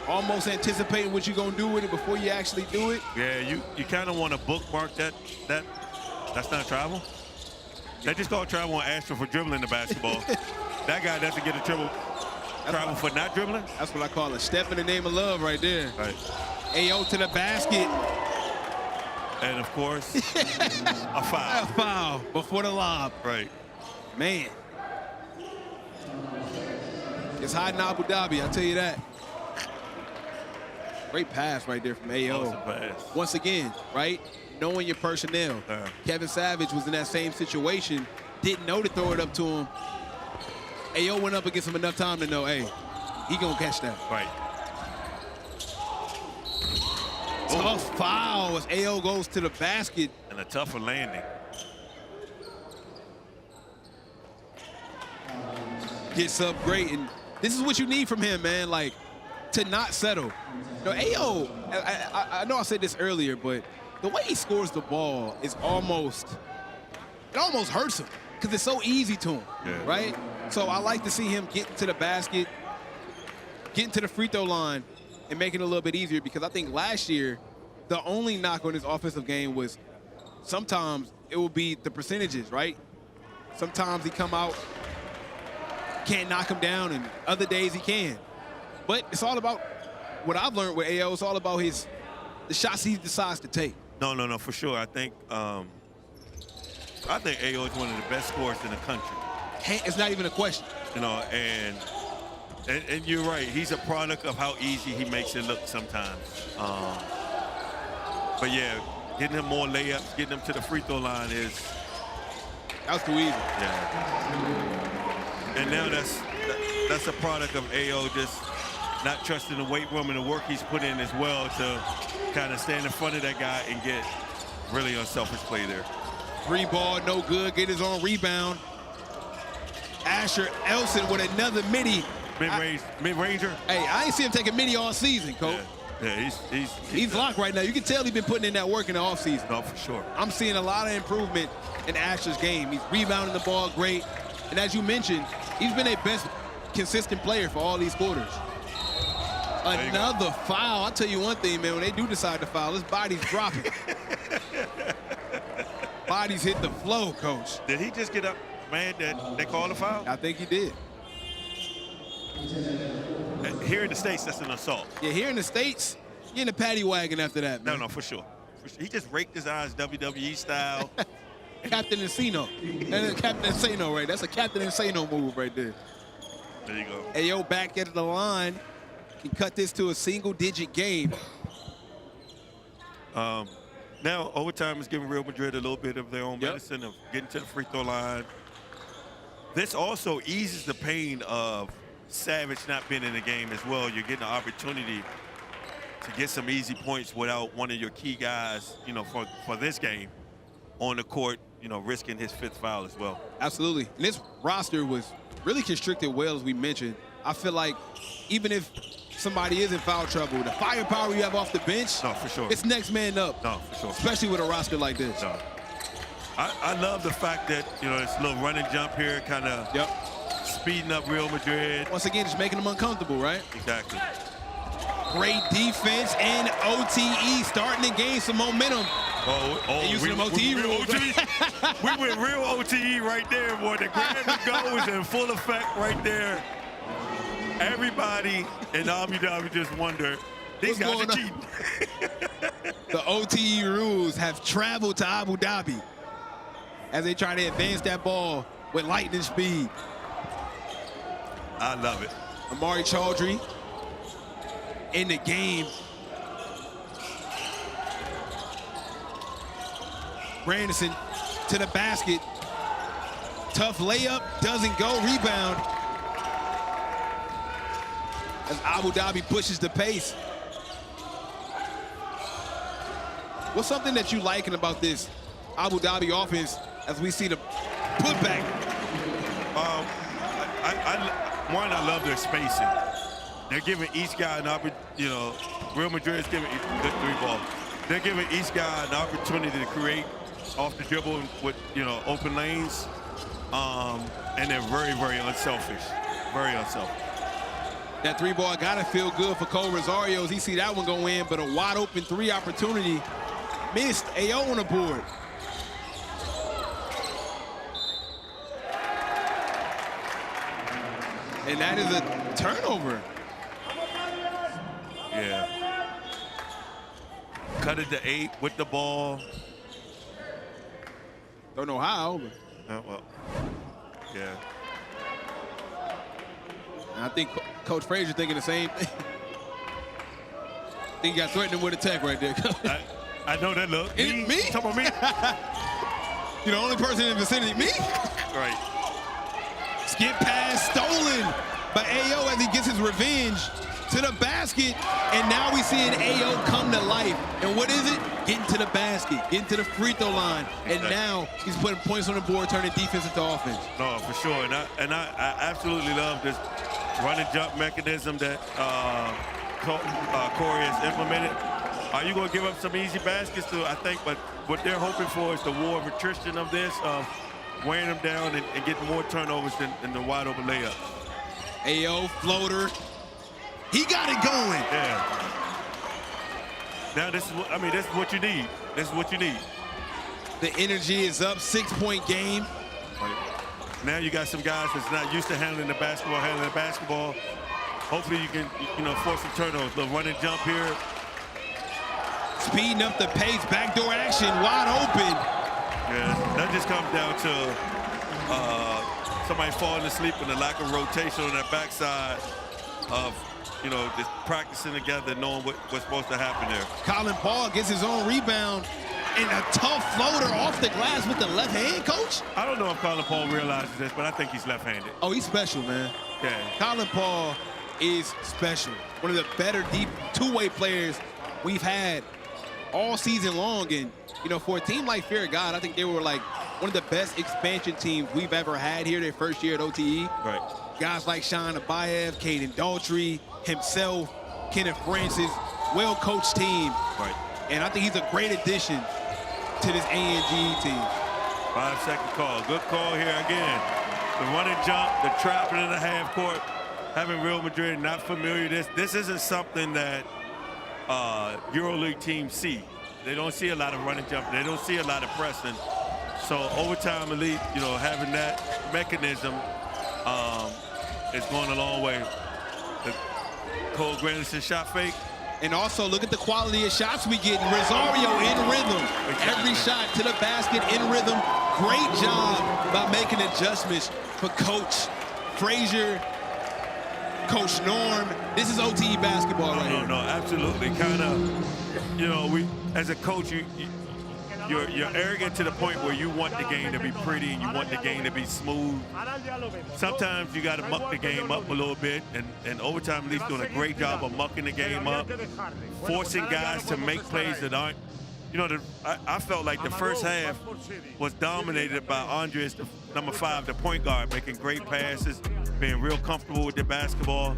Almost anticipating what you're going to do with it before you actually do it. Yeah, you kind of want to bookmark that. That's not travel. They just call travel on Asher for dribbling the basketball. That guy doesn't get a travel for not dribbling. That's what I call a step in the name of love right there. Right. AO to the basket. And, of course, a foul. A foul before the lob. Right. Man. It's hot in Abu Dhabi, I'll tell you that. Great pass right there from AO. Awesome pass. Once again, right? knowing your personnel. Kevin Savage was in that same situation, didn't know to throw it up to him. AO went up against him enough time to know, hey, he gonna catch that. Right. Tough foul as AO goes to the basket. And a tougher landing. Gets up great, and this is what you need from him, man, like, to not settle. You know, AO, I know I said this earlier, but the way he scores the ball is almost hurts him because it's so easy to him, right? So I like to see him get to the basket, getting to the free throw line, and making it a little bit easier, because I think last year, the only knock on his offensive game was sometimes it will be the percentages, right? Sometimes he come out, can't knock him down, and other days he can. But it's all about what I've learned with AO. It's all about the shots he decides to take. No, for sure. I think AO is one of the best scorers in the country. It's not even a question. You know, and you're right. He's a product of how easy he makes it look sometimes. But yeah, getting him more layups, getting him to the free throw line that was too easy. Yeah. And now that's a product of AO just not trusting the weight room and the work he's put in as well to kind of stand in front of that guy and get really unselfish play there. Three ball, no good, get his own rebound. Asher Elson with another midi. Mid-ranger. Hey, I ain't see him take a midi all season, Coach. Yeah, he's locked right now. You can tell he's been putting in that work in the offseason. No, for sure. I'm seeing a lot of improvement in Asher's game. He's rebounding the ball great. And as you mentioned, he's been a best consistent player for all these quarters. Another foul. I'll tell you one thing, man. When they do decide to foul, his body's dropping. Bodies hit the flow, Coach. Did he just get up mad that they called a foul? I think he did. Here in the States, that's an assault. Yeah, here in the States, you're in the paddy wagon after that, man. No, for sure. He just raked his eyes WWE style. Captain Encino. That's Captain Encino, right? That's a Captain Encino move right there. There you go. AO back at the line. Can cut this to a single-digit game. Now, overtime is giving Real Madrid a little bit of their own medicine of getting to the free throw line. This also eases the pain of Savage not being in the game as well. You're getting an opportunity to get some easy points without one of your key guys, you know, for this game on the court, you know, risking his 5th foul as well. Absolutely. And this roster was really constricted well, as we mentioned. I feel like even if somebody is in foul trouble, the firepower you have off the bench, no, for sure, it's next man up. No, for sure. Especially with a roster like this. No. I love the fact that, you know, this little run and jump here kind of speeding up Real Madrid. Once again, just making them uncomfortable, right? Exactly. Great defense and OTE starting to gain some momentum. Using them OTE rules. We went real OTE right there, boy. The grab and go is in full effect right there. Everybody in Abu Dhabi just wonder, these guys are cheating. The OTE rules have traveled to Abu Dhabi as they try to advance that ball with lightning speed. I love it. Amari Chaudhry in the game. Branderson to the basket. Tough layup, doesn't go, rebound. As Abu Dhabi pushes the pace. What's something that you liking about this Abu Dhabi offense as we see the putback? I love their spacing. They're giving each guy an opportunity, you know, Real Madrid's giving good 3-ball. They're giving each guy an opportunity to create off the dribble with, you know, open lanes. And they're very, very unselfish. Very unselfish. That 3-ball gotta feel good for Cole Rosario as he see that one go in, but a wide open 3 opportunity missed. AO on the board. And that is a turnover. Yeah. Cut it to 8 with the ball. Don't know how, but. Well, yeah. And I think Coach Frazier thinking the same thing. I think he got threatened with a tech right there. I know that look. Me? You talking about me? You're the only person in the vicinity. Me? Right. Skip pass stolen by AO as he gets his revenge to the basket. And now we see an AO come to life. And what is it? Getting to the basket, getting to the free throw line. And now he's putting points on the board, turning defense into offense. No, for sure. And I absolutely love this run and jump mechanism that Corey has implemented. Are you going to give up some easy baskets to, I think, but what they're hoping for is the war of attrition of this, of wearing them down and getting more turnovers than the wide open layups. AO floater. He got it going. Yeah. Now this is what, I mean, this is what you need. This is what you need. The energy is up, 6-point game. Right. Now you got some guys that's not used to handling the basketball. Hopefully you can, force some turnovers. The run and jump here. Speeding up the pace, backdoor action, wide open. Yeah, that just comes down to somebody falling asleep and the lack of rotation on that backside of, just practicing together, knowing what's supposed to happen there. Colin Paul gets his own rebound and a tough floater off the glass with the left hand, coach. I don't know if Colin Paul realizes this, but I think he's left-handed. Oh, he's special, man. Yeah. Colin Paul is special. One of the better deep two-way players we've had all season long. And, for a team like Fear of God, I think they were like one of the best expansion teams we've ever had here their first year at OTE. Right. Guys like Sean Abayev, Cayden Daughtry, himself, Kenneth Francis, well-coached team. Right. And I think he's a great addition to this ANG team. 5-second call. Good call here again. The run and jump, the trapping in the half court, having Real Madrid not familiar. This isn't something that EuroLeague teams see. They don't see a lot of run and jump. They don't see a lot of pressing. So overtime elite, having that mechanism is going a long way. The Cole Granderson shot fake. And also, look at the quality of shots we get. Rosario in rhythm. Every shot to the basket in rhythm. Great job by making adjustments for Coach Frazier, Coach Norm. This is OTE basketball right here. No, absolutely. Kind of, we as a coach, you're arrogant to the point where you want the game to be pretty and you want the game to be smooth. Sometimes you got to muck the game up a little bit, and overtime at least doing a great job of mucking the game up, forcing guys to make plays that aren't. I felt like the first half was dominated by Andres, the number 5, the point guard, making great passes, being real comfortable with the basketball.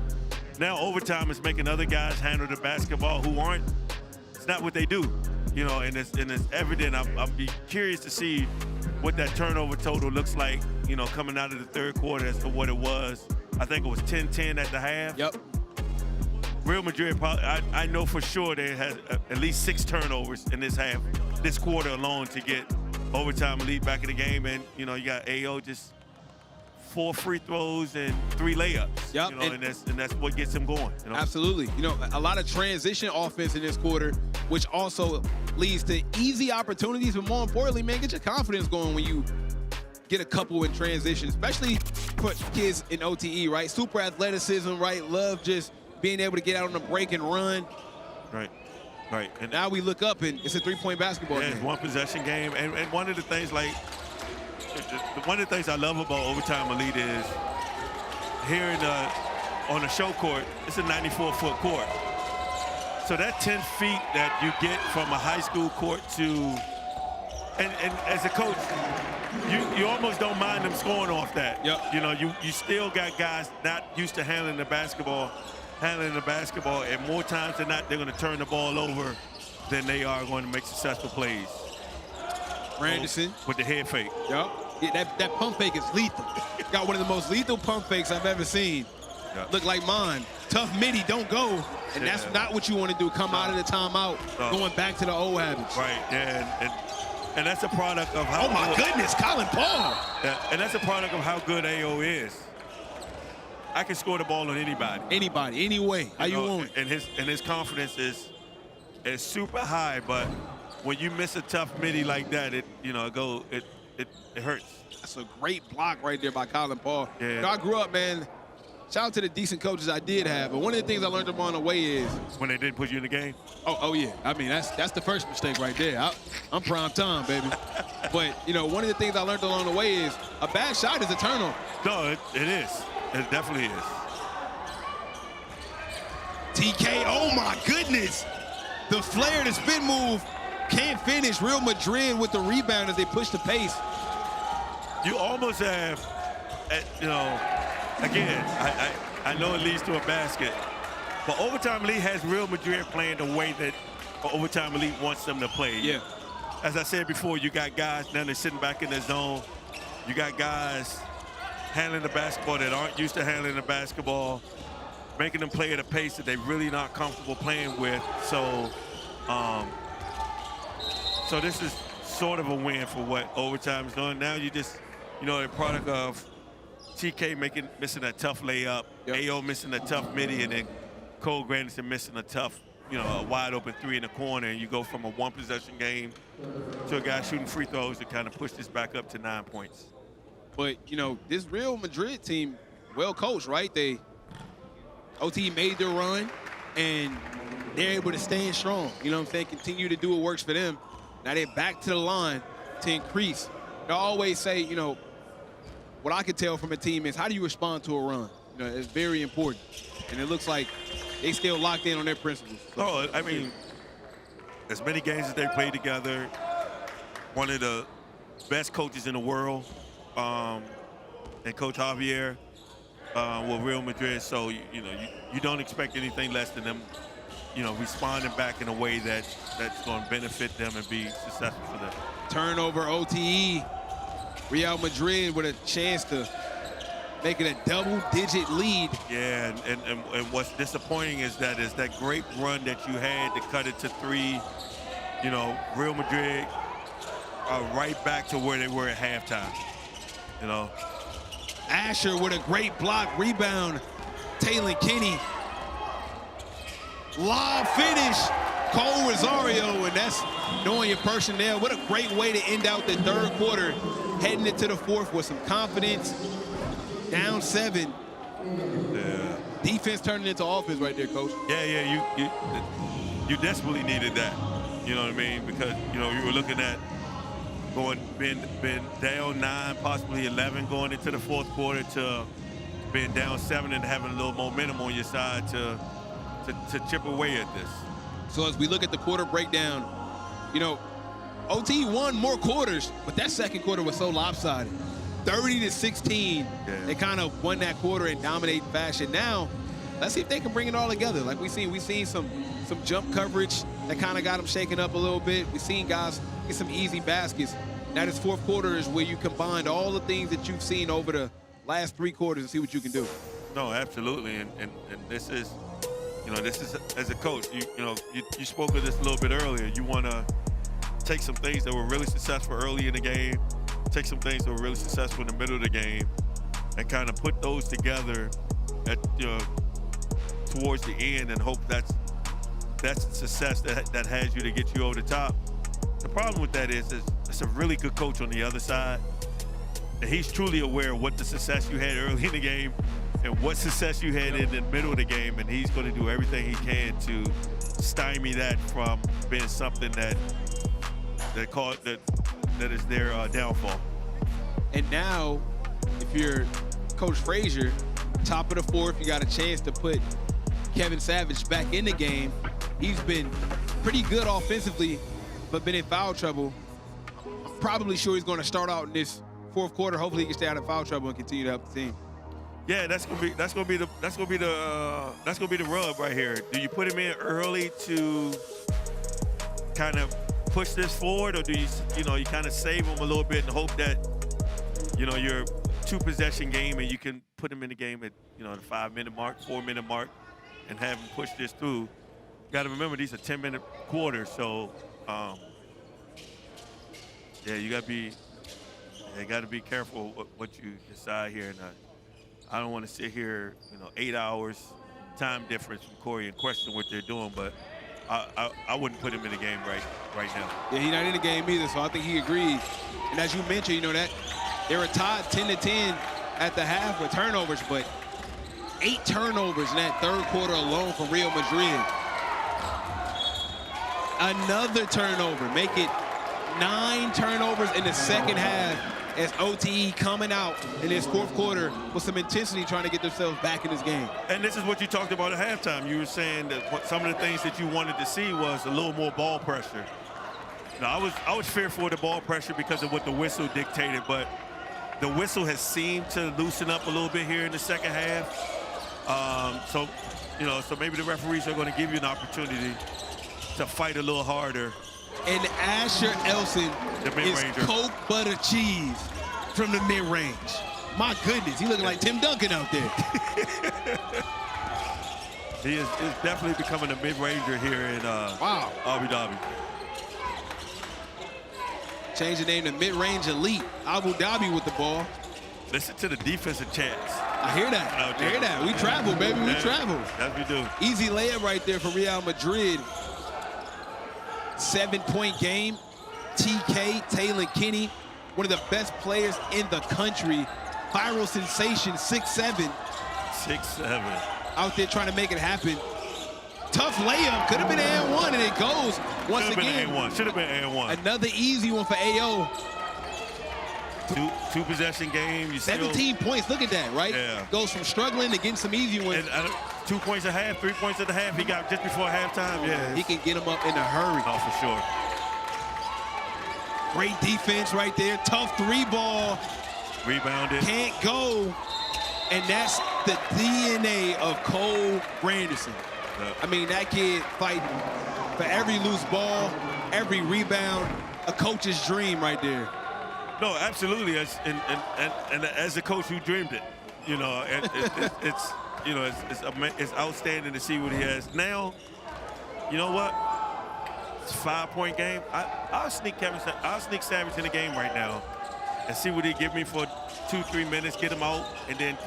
Now overtime is making other guys handle the basketball who aren't. It's not what they do. And it's evident. I'll be curious to see what that turnover total looks like, coming out of the third quarter as to what it was. I think it was 10-10 at the half. Yep. Real Madrid, probably, I know for sure they had at least 6 turnovers in this half, this quarter alone, to get overtime elite back in the game. And, you got AO just 4 free throws and 3 layups. Yep. And that's what gets him going. Absolutely. A lot of transition offense in this quarter, which also leads to easy opportunities, but more importantly, man, get your confidence going when you get a couple in transition, especially for kids in OTE, right? Super athleticism, right? Love just being able to get out on the break and run. Right. And now we look up and it's a 3-point basketball game. It's one possession game. And one of the things I love about overtime elite is here on the show court, it's a 94-foot court. So that 10 feet that you get from a high school court to, and as a coach, you almost don't mind them scoring off that. Yep. You still got guys not used to handling the basketball, and more times than not, they're going to turn the ball over than they are going to make successful plays. Randerson. With the head fake. Yep. Yeah, that pump fake is lethal. Got one of the most lethal pump fakes I've ever seen. Yep. Look like mine. Tough midi, don't go. And that's not what you want to do. Come out of the timeout, going back to the old habits. Right, yeah, and that's a product of how. Oh my goodness, Colin Paul. Yeah, and that's a product of how good AO is. I can score the ball on anybody. Anybody, any way, how you want it. And his confidence is super high, but when you miss a tough midi like that, it hurts. That's a great block right there by Colin Paul. Yeah. I grew up, man, shout out to the decent coaches I did have. But one of the things I learned along the way is when they didn't put you in the game. Oh yeah. I mean, that's the first mistake right there. I'm prime time, baby. But you know, one of the things I learned along the way is a bad shot is a turnover. No, it is. It definitely is. TK, oh my goodness. The flare, the spin move, can't finish. Real Madrid with the rebound as they push the pace. You almost have, you know, again, I know it leads to a basket, but Overtime Elite has Real Madrid playing the way that Overtime Elite wants them to play. Yeah. As I said before, you got guys now they're sitting back in the zone. You got guys handling the basketball that aren't used to handling the basketball, making them play at a pace that they're really not comfortable playing with. So, so this is sort of a win for what Overtime is doing. Now you just, you know, the product of TK missing a tough layup, AO missing a tough midi, and then Cole Granderson missing a tough, you know, a wide open three in the corner, and you go from a one possession game to a guy shooting free throws to kind of push this back up to 9 points. But, you know, this Real Madrid team, well coached, right? OTE made their run, and they're able to stand strong. You know what I'm saying? Continue to do what works for them. Now they're back to the line to increase. I always say, you know, what I can tell from a team is how do you respond to a run? You know, it's very important. And it looks like they still locked in on their principles. Oh, I mean, as many games as they played together, one of the best coaches in the world, and Coach Javier with Real Madrid. So, you know, you don't expect anything less than them, you know, responding back in a way that's going to benefit them and be successful for them. Turnover, OTE, Real Madrid with a chance to make it a double-digit lead. Yeah, and what's disappointing is that great run that you had to cut it to 3. You know, Real Madrid are right back to where they were at halftime. You know, Asher with a great block rebound. Taylen Kinney. Lob finish. Cole Rosario, and that's knowing your personnel. What a great way to end out the third quarter, heading into the fourth with some confidence. Down 7. Yeah. Defense turning into offense right there, Coach. Yeah, you desperately needed that. You know what I mean? Because, you know, you were looking at being down 9, possibly 11 going into the fourth quarter to being down 7 and having a little momentum on your side to chip away at this. So as we look at the quarter breakdown, you know, OT won more quarters, but that second quarter was so lopsided. 30-16, yeah. They kind of won that quarter in dominating fashion. Now, let's see if they can bring it all together. Like we've seen some jump coverage that kind of got them shaken up a little bit. We've seen guys get some easy baskets. Now this fourth quarter is where you combined all the things that you've seen over the last 3 quarters and see what you can do. No, absolutely, and this is, you know, this is as a coach, you spoke of this a little bit earlier. You want to take some things that were really successful early in the game, take some things that were really successful in the middle of the game, and kind of put those together at, you know, towards the end, and hope that's success that has you to get you over the top. The problem with that is it's a really good coach on the other side, and he's truly aware of what the success you had early in the game and what success you had in the middle of the game, and he's going to do everything he can to stymie that from being something that is their downfall. And now, if you're Coach Frazier, top of the fourth, you got a chance to put Kevin Savage back in the game. He's been pretty good offensively, but been in foul trouble. I'm probably sure he's going to start out in this fourth quarter. Hopefully, he can stay out of foul trouble and continue to help the team. Yeah, that's gonna be the rub right here. Do you put him in early to kind of push this forward, or do you kind of save him a little bit and hope that, you know, your 2-possession game and you can put him in the game at, you know, the 5-minute mark, 4-minute mark, and have him push this through. You got to remember these are 10-minute quarters, so yeah, you got to be careful what you decide here. And I don't want to sit here, you know, 8 hours time difference from Corey and question what they're doing, but I wouldn't put him in the game right now. Yeah, he's not in the game either, so I think he agrees. And as you mentioned, you know, that they were tied 10-10 at the half with turnovers, but 8 turnovers in that third quarter alone for Real Madrid. Another turnover, make it 9 turnovers in the second half as OTE coming out in this fourth quarter with some intensity trying to get themselves back in this game. And this is what you talked about at halftime. You were saying that some of the things that you wanted to see was a little more ball pressure. Now, I was fearful of the ball pressure because of what the whistle dictated, but the whistle has seemed to loosen up a little bit here in the second half. So maybe the referees are going to give you an opportunity to fight a little harder. And Asher Elson is Coke butter cheese from the mid-range. My goodness, he looking like Tim Duncan out there. He is definitely becoming a mid-ranger here in Abu Dhabi. Change the name to mid-range elite. Abu Dhabi with the ball. Listen to the defensive chants. I hear that. I hear that. We travel, baby. We travel. That's what we do. Easy layup right there for Real Madrid. 7-point game. TK, Taylen Kinney, one of the best players in the country. Viral sensation, 6'7". 6'7". Out there trying to make it happen. Tough layup. Could have been and one, and it goes once again. Should have been and one. Another easy one for AO. Two possession game. 17 points. Look at that, right? Yeah. Goes from struggling to getting some easy ones. And 2 points a half, 3 points at the half. He got just before halftime. Yeah. He can get them up in a hurry. Oh, for sure. Great defense right there. Tough 3-ball. Rebounded. Can't go. And that's the DNA of Cole Granderson. Yep. I mean, that kid fighting for every loose ball, every rebound, a coach's dream right there. No, absolutely. And as a coach who dreamed it, it's outstanding to see what he has. Now, you know what? It's a 5-point game. I'll sneak Savage in the game right now and see what he give me for 2-3 minutes, get him out, and then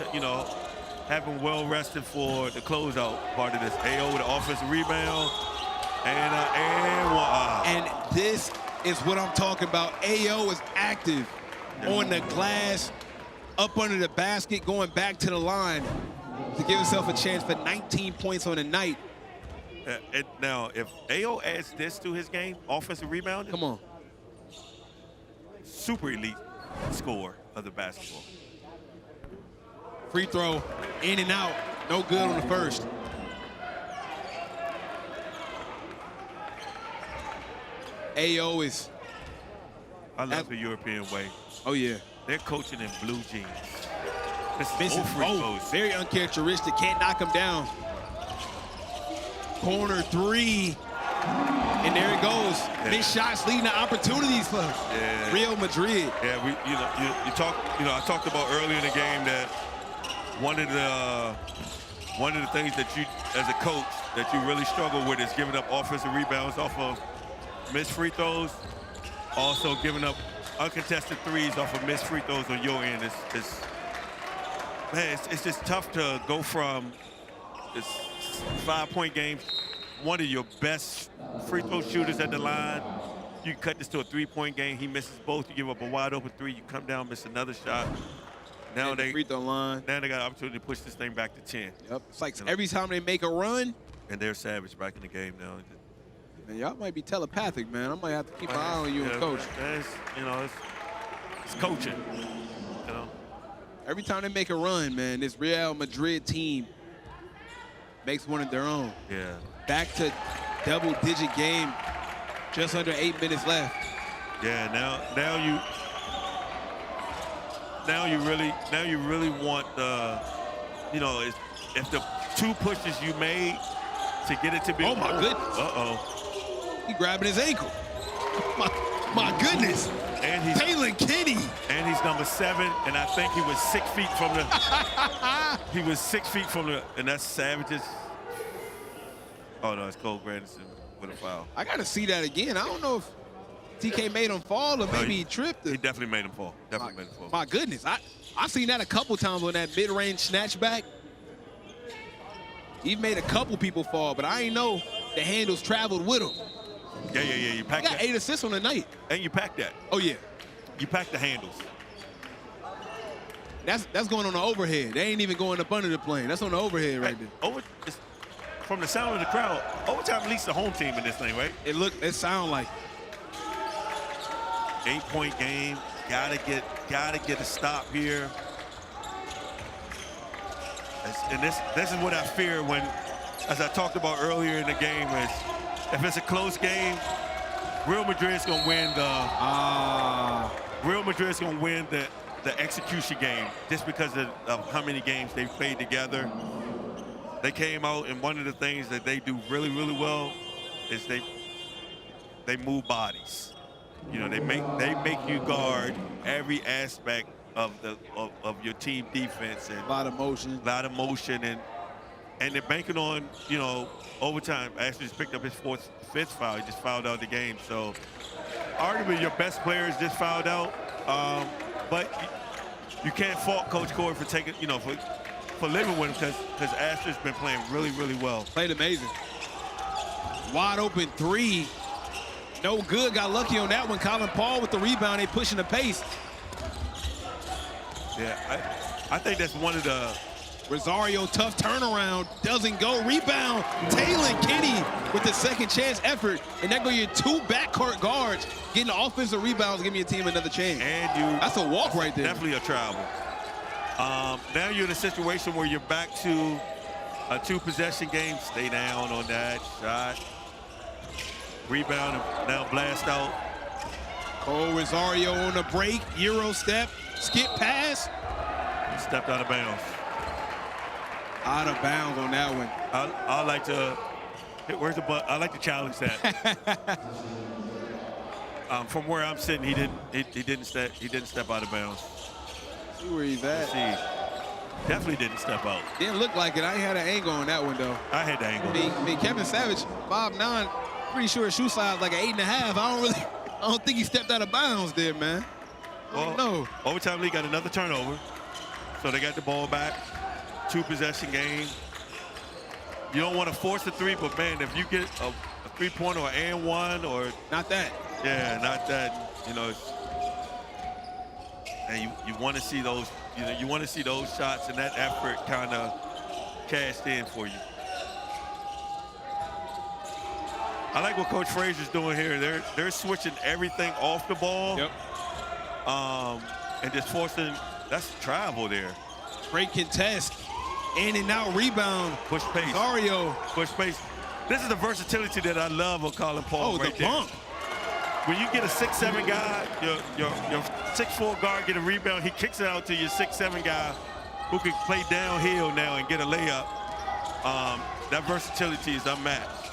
have him well rested for the closeout part of this. AO with the offensive rebound and one. And this is what I'm talking about. AO is active on the glass, up under the basket, going back to the line to give himself a chance for 19 points on the night. Now, if AO adds this to his game, offensive rebound, come on, super elite scorer of the basketball. Free throw, in and out, no good on the first. AO is... I love the European way. Oh, yeah. They're coaching in blue jeans. Very uncharacteristic, can't knock him down. Corner 3, and there it goes. Yeah. Missed shots leading to opportunities for Real Madrid. Yeah, I talked about earlier in the game that one of the things that you, as a coach, that you really struggle with is giving up offensive rebounds off of missed free throws, also giving up uncontested threes off of missed free throws on your end. It's just tough to go from this 5-point game, one of your best free throw shooters at the line. You cut this to a 3-point game. He misses both. You give up a wide open 3. You come down, miss another shot. Now they free throw line. Now they got an opportunity to push this thing back to 10. Yep. It's like every time they make a run. And they're Savage back in the game now. Man, y'all might be telepathic, man. I might have to keep an eye on you and coach. It's coaching. Every time they make a run, man, this Real Madrid team makes one of their own. Yeah. Back to double-digit game, just under 8 minutes left. Yeah. Now you really want the, if the 2 pushes you made to get it to be. Oh my goodness. He grabbing his ankle. My goodness. And he's Taylen Kinney. And he's number 7, and I think he was 6 feet from the. He was 6 feet from the, and that's Savage's. Oh no, it's Cole Granderson with a foul. I gotta see that again. I don't know if TK made him fall or maybe he tripped. He definitely made him fall. Made him fall. My goodness, I've seen that a couple times on that mid-range snatchback. He made a couple people fall, but I ain't know the handles traveled with him. Yeah. You packed got 8 assists on the night. And you packed that. Oh, yeah. You packed the handles. That's going on the overhead. They ain't even going up under the plane. That's on the overhead right there. From the sound of the crowd, overtime leads the home team in this thing, right? It sound like 8-point game. Gotta get a stop here. And this is what I fear when, as I talked about earlier in the game, is if it's a close game, Real Madrid's gonna win the execution game just because of how many games they've played together. They came out, and one of the things that they do really, really well is they move bodies. You know, they make you guard every aspect of your team defense, and a lot of motion, and they're banking on, you know, overtime. Ashley just picked up his fifth foul. He just fouled out the game. So arguably your best players just fouled out, but you can't fault Coach Corey for taking, you know, for living with him, because Ashley's been playing really, really well. Played amazing. Wide open three. No good. Got lucky on that one. Colin Paul with the rebound. They pushing the pace. Yeah, I think that's one of the... Rosario, tough turnaround, doesn't go. Rebound, Taylen Kinney with the second chance effort. And there go your two backcourt guards getting the offensive rebounds, giving your team another chance. And that's a walk right there. Definitely a travel. Now you're in a situation where you're back to a two-possession game. Stay down on that shot. Rebound, and now blast out. Cole Rosario on the break, Euro step, skip pass. Stepped out of bounds. Out of bounds on that one. I like to, where's the butt? I like to challenge that. From where I'm sitting, he didn't step out of bounds. See where he's at. Let's see. Definitely didn't step out. Didn't look like it. I had an angle on that one though. I had the angle. I mean Kevin Savage, 5'9", pretty sure his shoe size like an 8.5. I don't think he stepped out of bounds there, man. Well, no. Overtime league got another turnover, so they got the ball back. Two-possession game. You don't want to force a three, but man, if you get a three-pointer or and one or not that. Yeah, not that. You know, and you want to see those. You know, you want to see those shots and that effort kind of cashed in for you. I like what Coach Frazier's doing here. They're switching everything off the ball. Yep. And just forcing. That's travel there. Great contest. In and out rebound. Push pace. Rosario. Push pace. This is the versatility that I love of Colin Paul right there. Bump. When you get a 6'7" guy, your 6'4" guard get a rebound, he kicks it out to your 6'7" guy who can play downhill now and get a layup. That versatility is unmatched.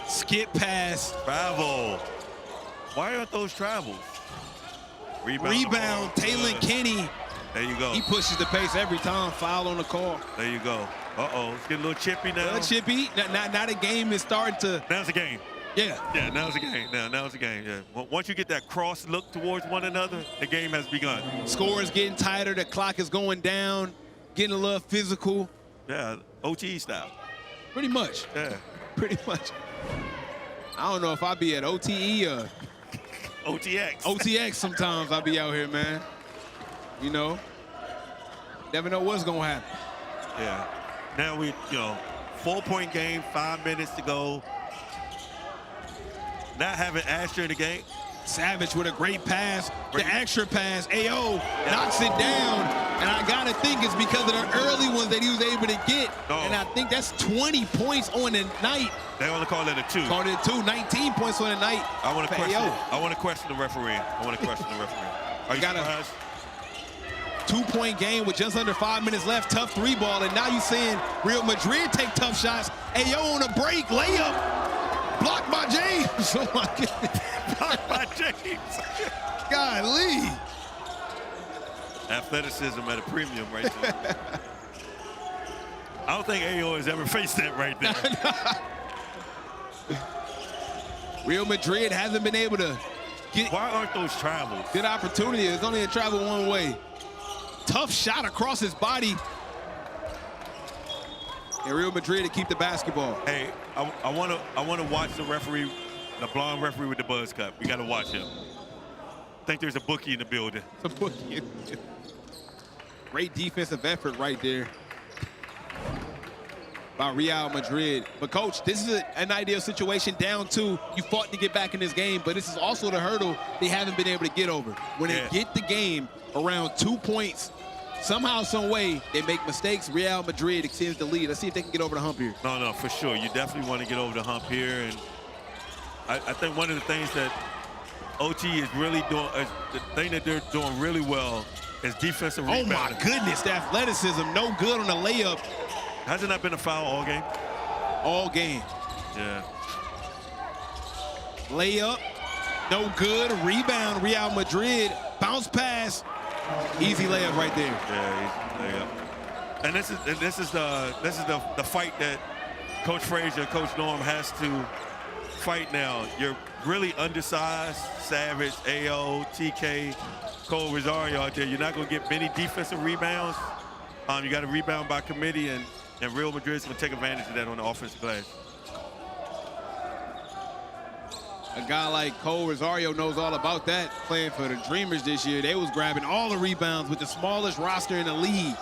Skip pass. Travel. Why aren't those travels? Rebound. Taylen Kinney. There you go. He pushes the pace every time. Foul on the call. There you go. Uh-oh. It's getting a little chippy now. A little chippy. Now the game is starting to... Now's the game. Yeah. Yeah, now's the game. Now's the game, yeah. Once you get that cross look towards one another, the game has begun. Score is getting tighter. The clock is going down. Getting a little physical. Yeah, OTE style. Pretty much. Yeah. Pretty much. I don't know if I'll be at OTE or... OTX. OTX sometimes I'll be out here, man. You know, never know what's gonna happen. Yeah. Now we, 4-point game, 5 minutes to go. Not having Asher in the game. Savage with a great pass. The extra pass. AO knocks it down. And I gotta think it's because of the early ones that he was able to get. Oh. And I think that's 20 points on the night. They only call it a 2. Called it a 2. 19 points on the night. I want to question the referee. Are you surprised? 2-point game with just under 5 minutes left. Tough 3-ball. And now you're seeing Real Madrid take tough shots. AO on a break. Layup. Blocked by James. Oh, my goodness. Blocked by James. Golly. Athleticism at a premium right there. I don't think AO has ever faced that right there. Real Madrid hasn't been able to get... Why aren't those travels? Good opportunity. It's only a travel one way. Tough shot across his body. And Real Madrid to keep the basketball. Hey, I want to watch the referee, the blonde referee with the buzz cut. We got to watch him. I think there's a bookie in the building. A bookie. Great defensive effort right there by Real Madrid. But, Coach, this is an ideal situation. Down 2, you fought to get back in this game, but this is also the hurdle they haven't been able to get over. When they get the game around 2 points, somehow, some way, they make mistakes. Real Madrid extends the lead. Let's see if they can get over the hump here. No, for sure. You definitely want to get over the hump here. And I think one of the things that OTE is really doing, the thing that they're doing really well is defensive rebounding. Oh, my goodness. The athleticism, no good on the layup. Hasn't that been a foul all game? All game. Yeah. Layup, no good. Rebound, Real Madrid. Bounce pass. Easy layup right there. Yeah, easy layup. And this is the fight that Coach Frazier, Coach Norm has to fight now. You're really undersized, Savage, AO, TK, Cole Rosario out there. You're not going to get many defensive rebounds. You got to rebound by committee, and Real Madrid's going to take advantage of that on the offensive glass. A guy like Cole Rosario knows all about that, playing for the Dreamers this year. They was grabbing all the rebounds with the smallest roster in the league.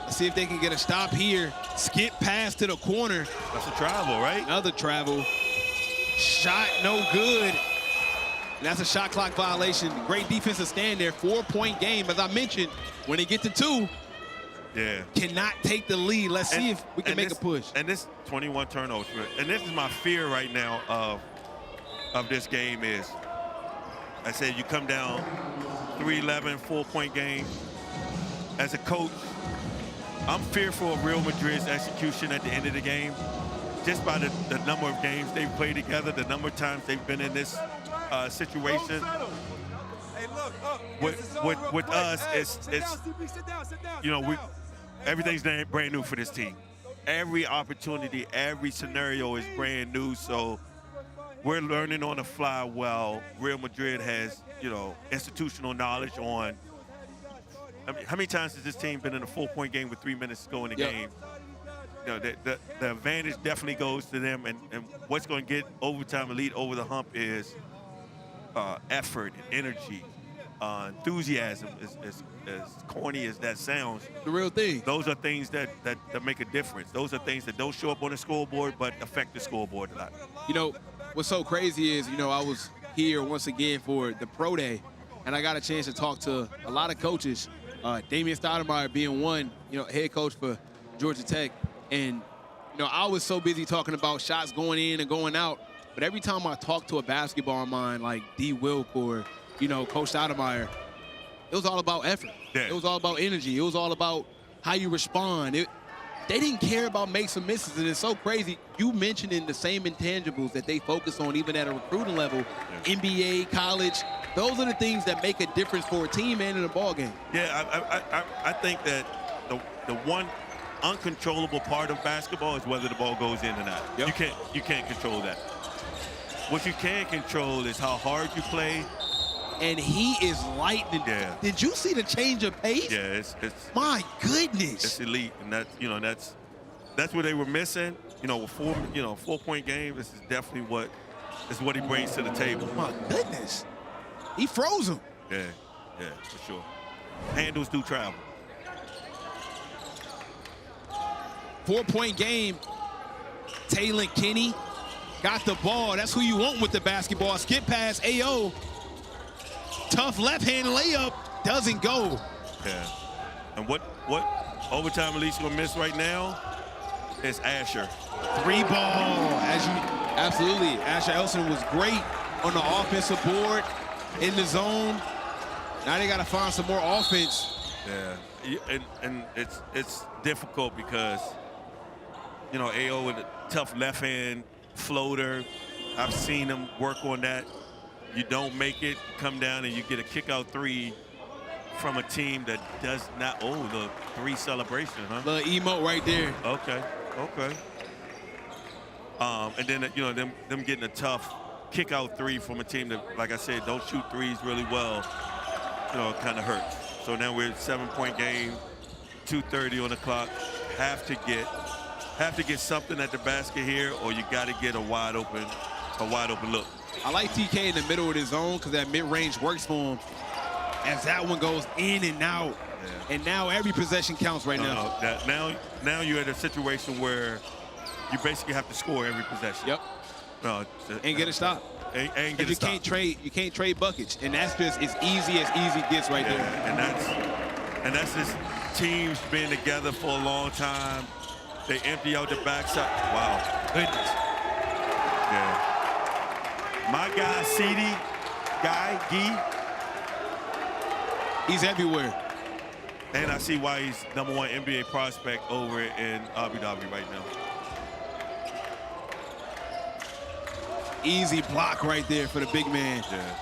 Let's see if they can get a stop here. Skip pass to the corner. That's a travel, right? Another travel. Shot no good. And that's a shot clock violation. Great defensive stand there. 4-point game. As I mentioned, when they get to 2, cannot take the lead. Let's see if we can make a push. And this 21 turnovers. And this is my fear right now of this game is, I said you come down 3-11, 4-point game. As a coach, I'm fearful of Real Madrid's execution at the end of the game, just by the number of games they've played together, the number of times they've been in this situation. With us, it's you know, everything's brand new for this team. Every opportunity, every scenario is brand new, so we're learning on the fly while Real Madrid has, you know, institutional knowledge on. I mean, how many times has this team been in a 4-point game with 3 minutes to go in the game? You know, the advantage definitely goes to them, and what's going to get overtime and lead over the hump is effort and energy, enthusiasm. As corny as that sounds, the real thing. Those are things that make a difference. Those are things that don't show up on the scoreboard but affect the scoreboard a lot. You know, what's so crazy is, you know, I was here once again for the Pro Day, and I got a chance to talk to a lot of coaches. Damian Stoudemire being one, you know, head coach for Georgia Tech. And, you know, I was so busy talking about shots going in and going out, but every time I talk to a basketball mind like D. Wilk or, you know, Coach Stoudemire, it was all about effort. Yeah. It was all about energy. It was all about how you respond. They didn't care about makes and misses, and it's so crazy. You mentioning the same intangibles that they focus on even at a recruiting level, NBA, college. Those are the things that make a difference for a team and in a ball game. Yeah, I think that the one uncontrollable part of basketball is whether the ball goes in or not. Yep. You can't control that. What you can control is how hard you play. And he is lightning. Yeah. Did you see the change of pace? Yeah, it's my goodness. It's elite, and that's what they were missing. You know, with 4-point game. This is definitely what he brings to the table. My goodness, he froze him. Yeah, for sure. Handles do travel. 4-point game. Taylen Kinney got the ball. That's who you want with the basketball. Skip pass, AO. Tough left-hand layup, doesn't go. Yeah. And what overtime release gonna miss right now is Asher. 3 ball, absolutely. Asher Elson was great on the offensive board, in the zone. Now they gotta find some more offense. Yeah, and it's difficult because, you know, AO with a tough left-hand floater. I've seen him work on that. You don't make it, come down, and you get a kick-out 3 from a team that does not. Oh, the 3 celebration, huh? The emote right there. Okay. And then, you know, them getting a tough kick-out 3 from a team that, like I said, don't shoot threes really well. You know, it kind of hurts. So now we're at 7-point game, 2:30 on the clock. Have to get something at the basket here, or you got to get a wide open look. I like TK in the middle of his zone because that mid-range works for him. as that one goes in and out. Yeah. And now every possession counts right now. Now you're at a situation where you basically have to score every possession. Yep. No, and get a stop. And get a stop. You can't trade buckets, and that's just as easy gets right there. And that's just teams being together for a long time. They empty out the backside. Wow, goodness. Yeah. My guy, Gee, he's everywhere. And I see why he's #1 NBA prospect over in Abu Dhabi right now. Easy block right there for the big man. Yeah.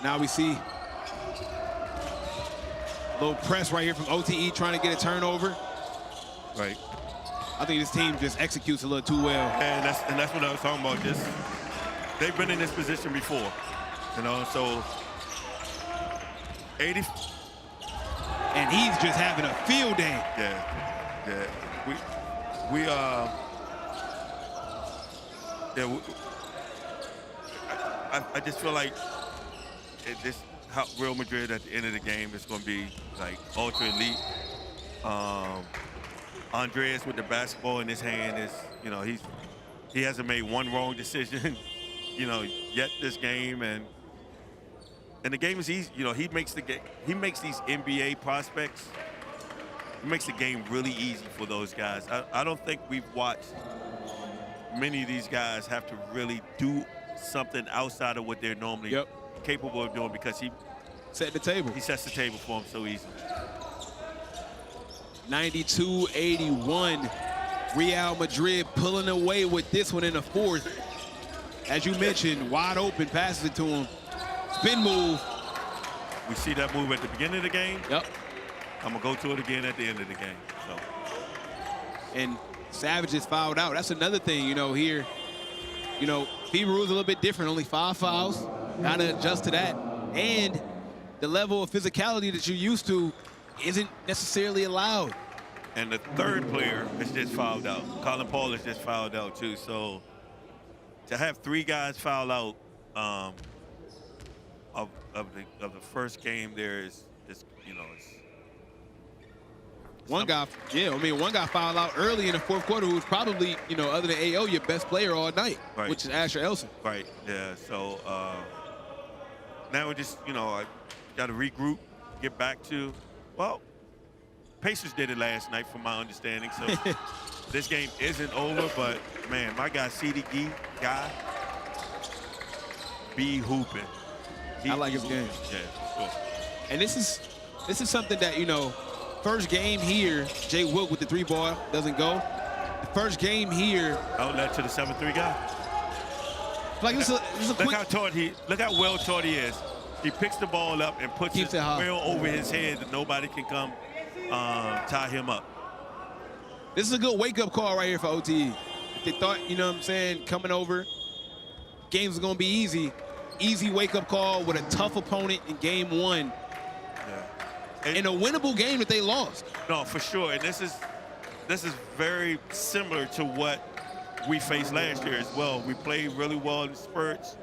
Now we see a little press right here from OTE trying to get a turnover. Right. I think this team just executes a little too well. And that's what I was talking about. They've been in this position before, you know. So 80. And he's just having a field day. Yeah. I just feel like Real Madrid at the end of the game is going to be like ultra elite. Andreas with the basketball in his hand is, you know, he hasn't made one wrong decision, you know, yet this game, and the game is easy. You know, he makes these NBA prospects. He makes the game really easy for those guys. I don't think we've watched many of these guys have to really do something outside of what they're normally capable of doing, because he set the table. He sets the table for them so easy. 92-81. Real Madrid pulling away with this one in the fourth. As you mentioned, wide open, passes it to him. Spin move. We see that move at the beginning of the game. Yep. I'm going to go to it again at the end of the game. So. And Savage is fouled out. That's another thing, you know, here. You know, FIBA rules a little bit different. Only 5 fouls. Got to adjust to that. And the level of physicality that you're used to isn't necessarily allowed. And the third player is just fouled out. Colin Paul is just fouled out too. So to have 3 guys foul out of the first game, there is you know, it's one guy fouled out early in the fourth quarter, who was probably, you know, other than AO, your best player all night, which is Asher Elson. Right. Yeah. So now we just, you know, I got to regroup, get back to, well, Pacers did it last night from my understanding. So this game isn't over, but man, my guy guy be hooping. I like his game. Yeah, for sure. And this is something that, you know, first game here, Jay Wilt with the 3-ball doesn't go. The first game here. Outlet to the 7-3 guy. Like this is a quick. Look how well taught he is. He picks the ball up and puts it well over his head that nobody can come tie him up. This is a good wake-up call right here for OTE. If they thought, you know what I'm saying, coming over, games are going to be easy. Easy wake-up call with a tough opponent in game 1. Yeah. In a winnable game that they lost. No, for sure. And this is very similar to what we faced last year as well. We played really well in spurts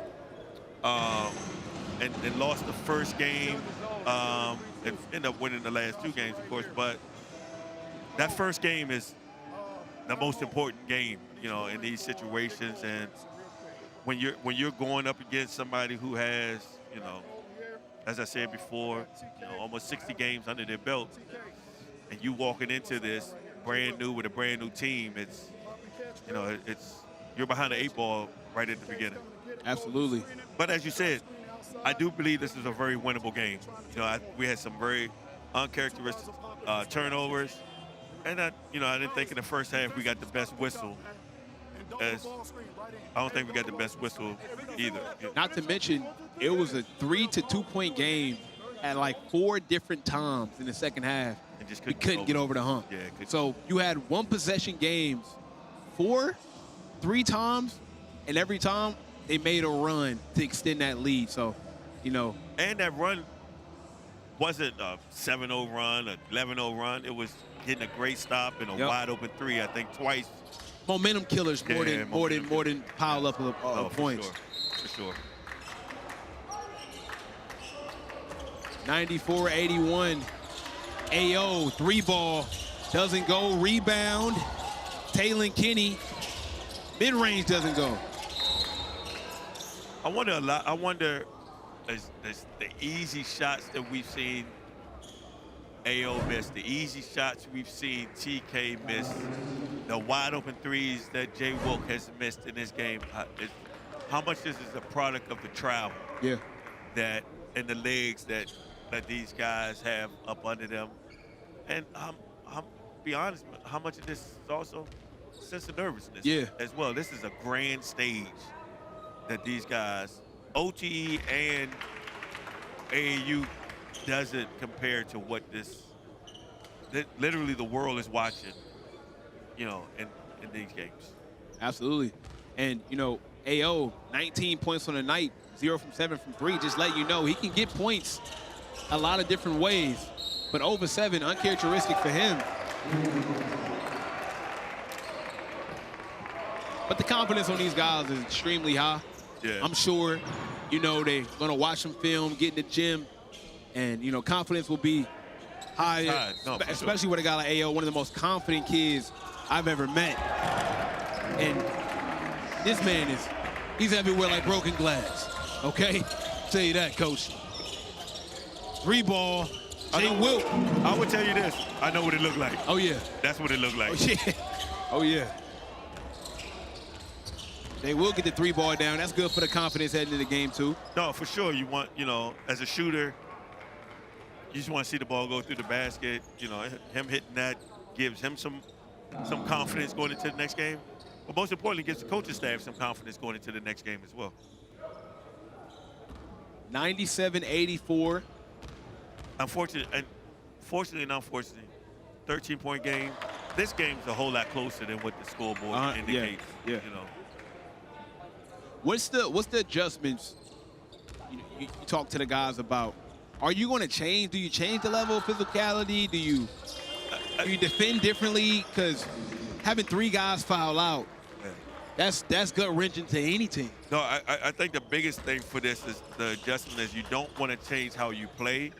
and lost the first game and ended up winning the last 2 games, of course. But that first game is the most important game, you know, in these situations. And when you're going up against somebody who has, you know, as I said before, you know, almost 60 games under their belt, and you walking into this brand new with a brand new team, it's, you know, you're behind the 8 ball right at the beginning. Absolutely. But as you said, I do believe this is a very winnable game. You know, we had some very uncharacteristic turnovers, and I didn't think in the first half we got the best whistle. I don't think we got the best whistle either. Not to mention, it was a 3 to 2 point game at like 4 different times in the second half. And just couldn't get over the hump. Yeah, so you had 1 possession games 3 times, and every time they made a run to extend that lead. So, you know. And that run wasn't a 7-0 run, a 11-0 run. It was getting a great stop and a wide open 3, I think, twice. Momentum killers more than pile up of points. For sure. 94-81. AO, 3-ball, doesn't go. Rebound, Taylen Kinney. Mid-range doesn't go. I wonder, is the easy shots that we've seen AO miss, the easy shots we've seen TK miss, the wide open threes that Jay Wilk has missed in this game, how much this is a product of the travel that and the legs that these guys have up under them, and be honest, how much of this is also a sense of nervousness as well. This is a grand stage that these guys, OTE and AAU, doesn't compare to what literally the world is watching, you know, in these games. Absolutely. And, you know, AO, 19 points on the night, 0 from 7 from 3, just let you know he can get points a lot of different ways. But over 7, uncharacteristic for him. But the confidence on these guys is extremely high. Yeah. I'm sure, you know, they're going to watch some film, get in the gym, and, you know, confidence will be high, especially with a guy like AO, one of the most confident kids I've ever met. And this man he's everywhere like broken glass, okay? Tell you that, coach. 3-ball, Jay Wilk. I would tell you this, I know what it looked like. Oh, yeah. That's what it looked like. Oh, yeah. Oh, yeah. They will get the 3-ball down. That's good for the confidence heading into the game, too. No, for sure. You want, you know, as a shooter, you just want to see the ball go through the basket. You know, him hitting that gives him some confidence going into the next game. But most importantly, gives the coaching staff some confidence going into the next game as well. 97-84. Fortunately and unfortunately, 13-point game. This game's a whole lot closer than what the scoreboard indicates. Yeah. You know. What's the adjustments you talk to the guys about? Are you going to change? Do you change the level of physicality? Do you defend differently? Because having 3 guys foul out, that's gut-wrenching to any team. No, I think the biggest thing for this is the adjustment is you don't want to change how you play,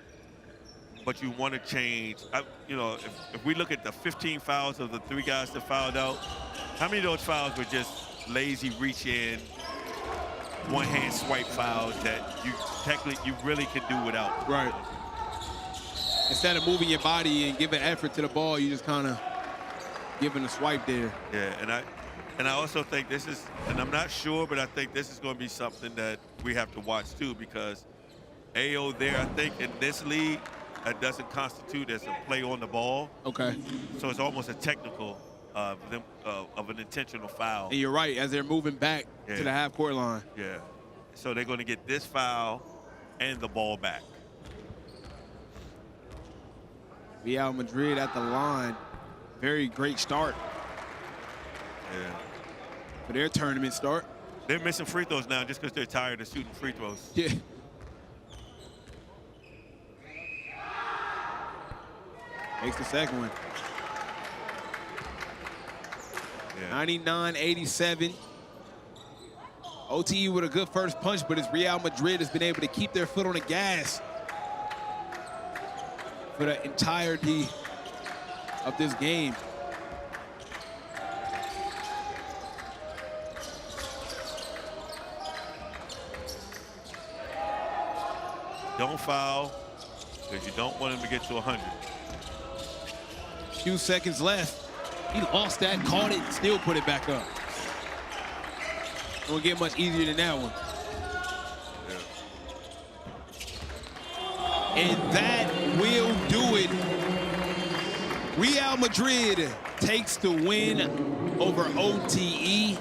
but you want to change. You know, if we look at the 15 fouls of the 3 guys that fouled out, how many of those fouls were just lazy reach in, one-hand swipe fouls that you really could do without? Right. Instead of moving your body and giving effort to the ball, you just kind of giving a swipe there. Yeah, and I also think this is, and I'm not sure, but I think this is going to be something that we have to watch too, because AO there, I think in this league, that doesn't constitute as a play on the ball. Okay. So it's almost a technical of an intentional foul. And you're right, as they're moving back to the half-court line. Yeah. So they're going to get this foul and the ball back. Real Madrid at the line. Very great start. Yeah. For their tournament start. They're missing free throws now just because they're tired of shooting free throws. Yeah. Makes the second one. Yeah. 99-87. OTE with a good first punch, but as Real Madrid has been able to keep their foot on the gas for the entirety of this game. Don't foul, because you don't want him to get to 100. Few seconds left. He lost that, caught it, still put it back up. It won't get much easier than that one. Yeah. And that will do it. Real Madrid takes the win over OTE.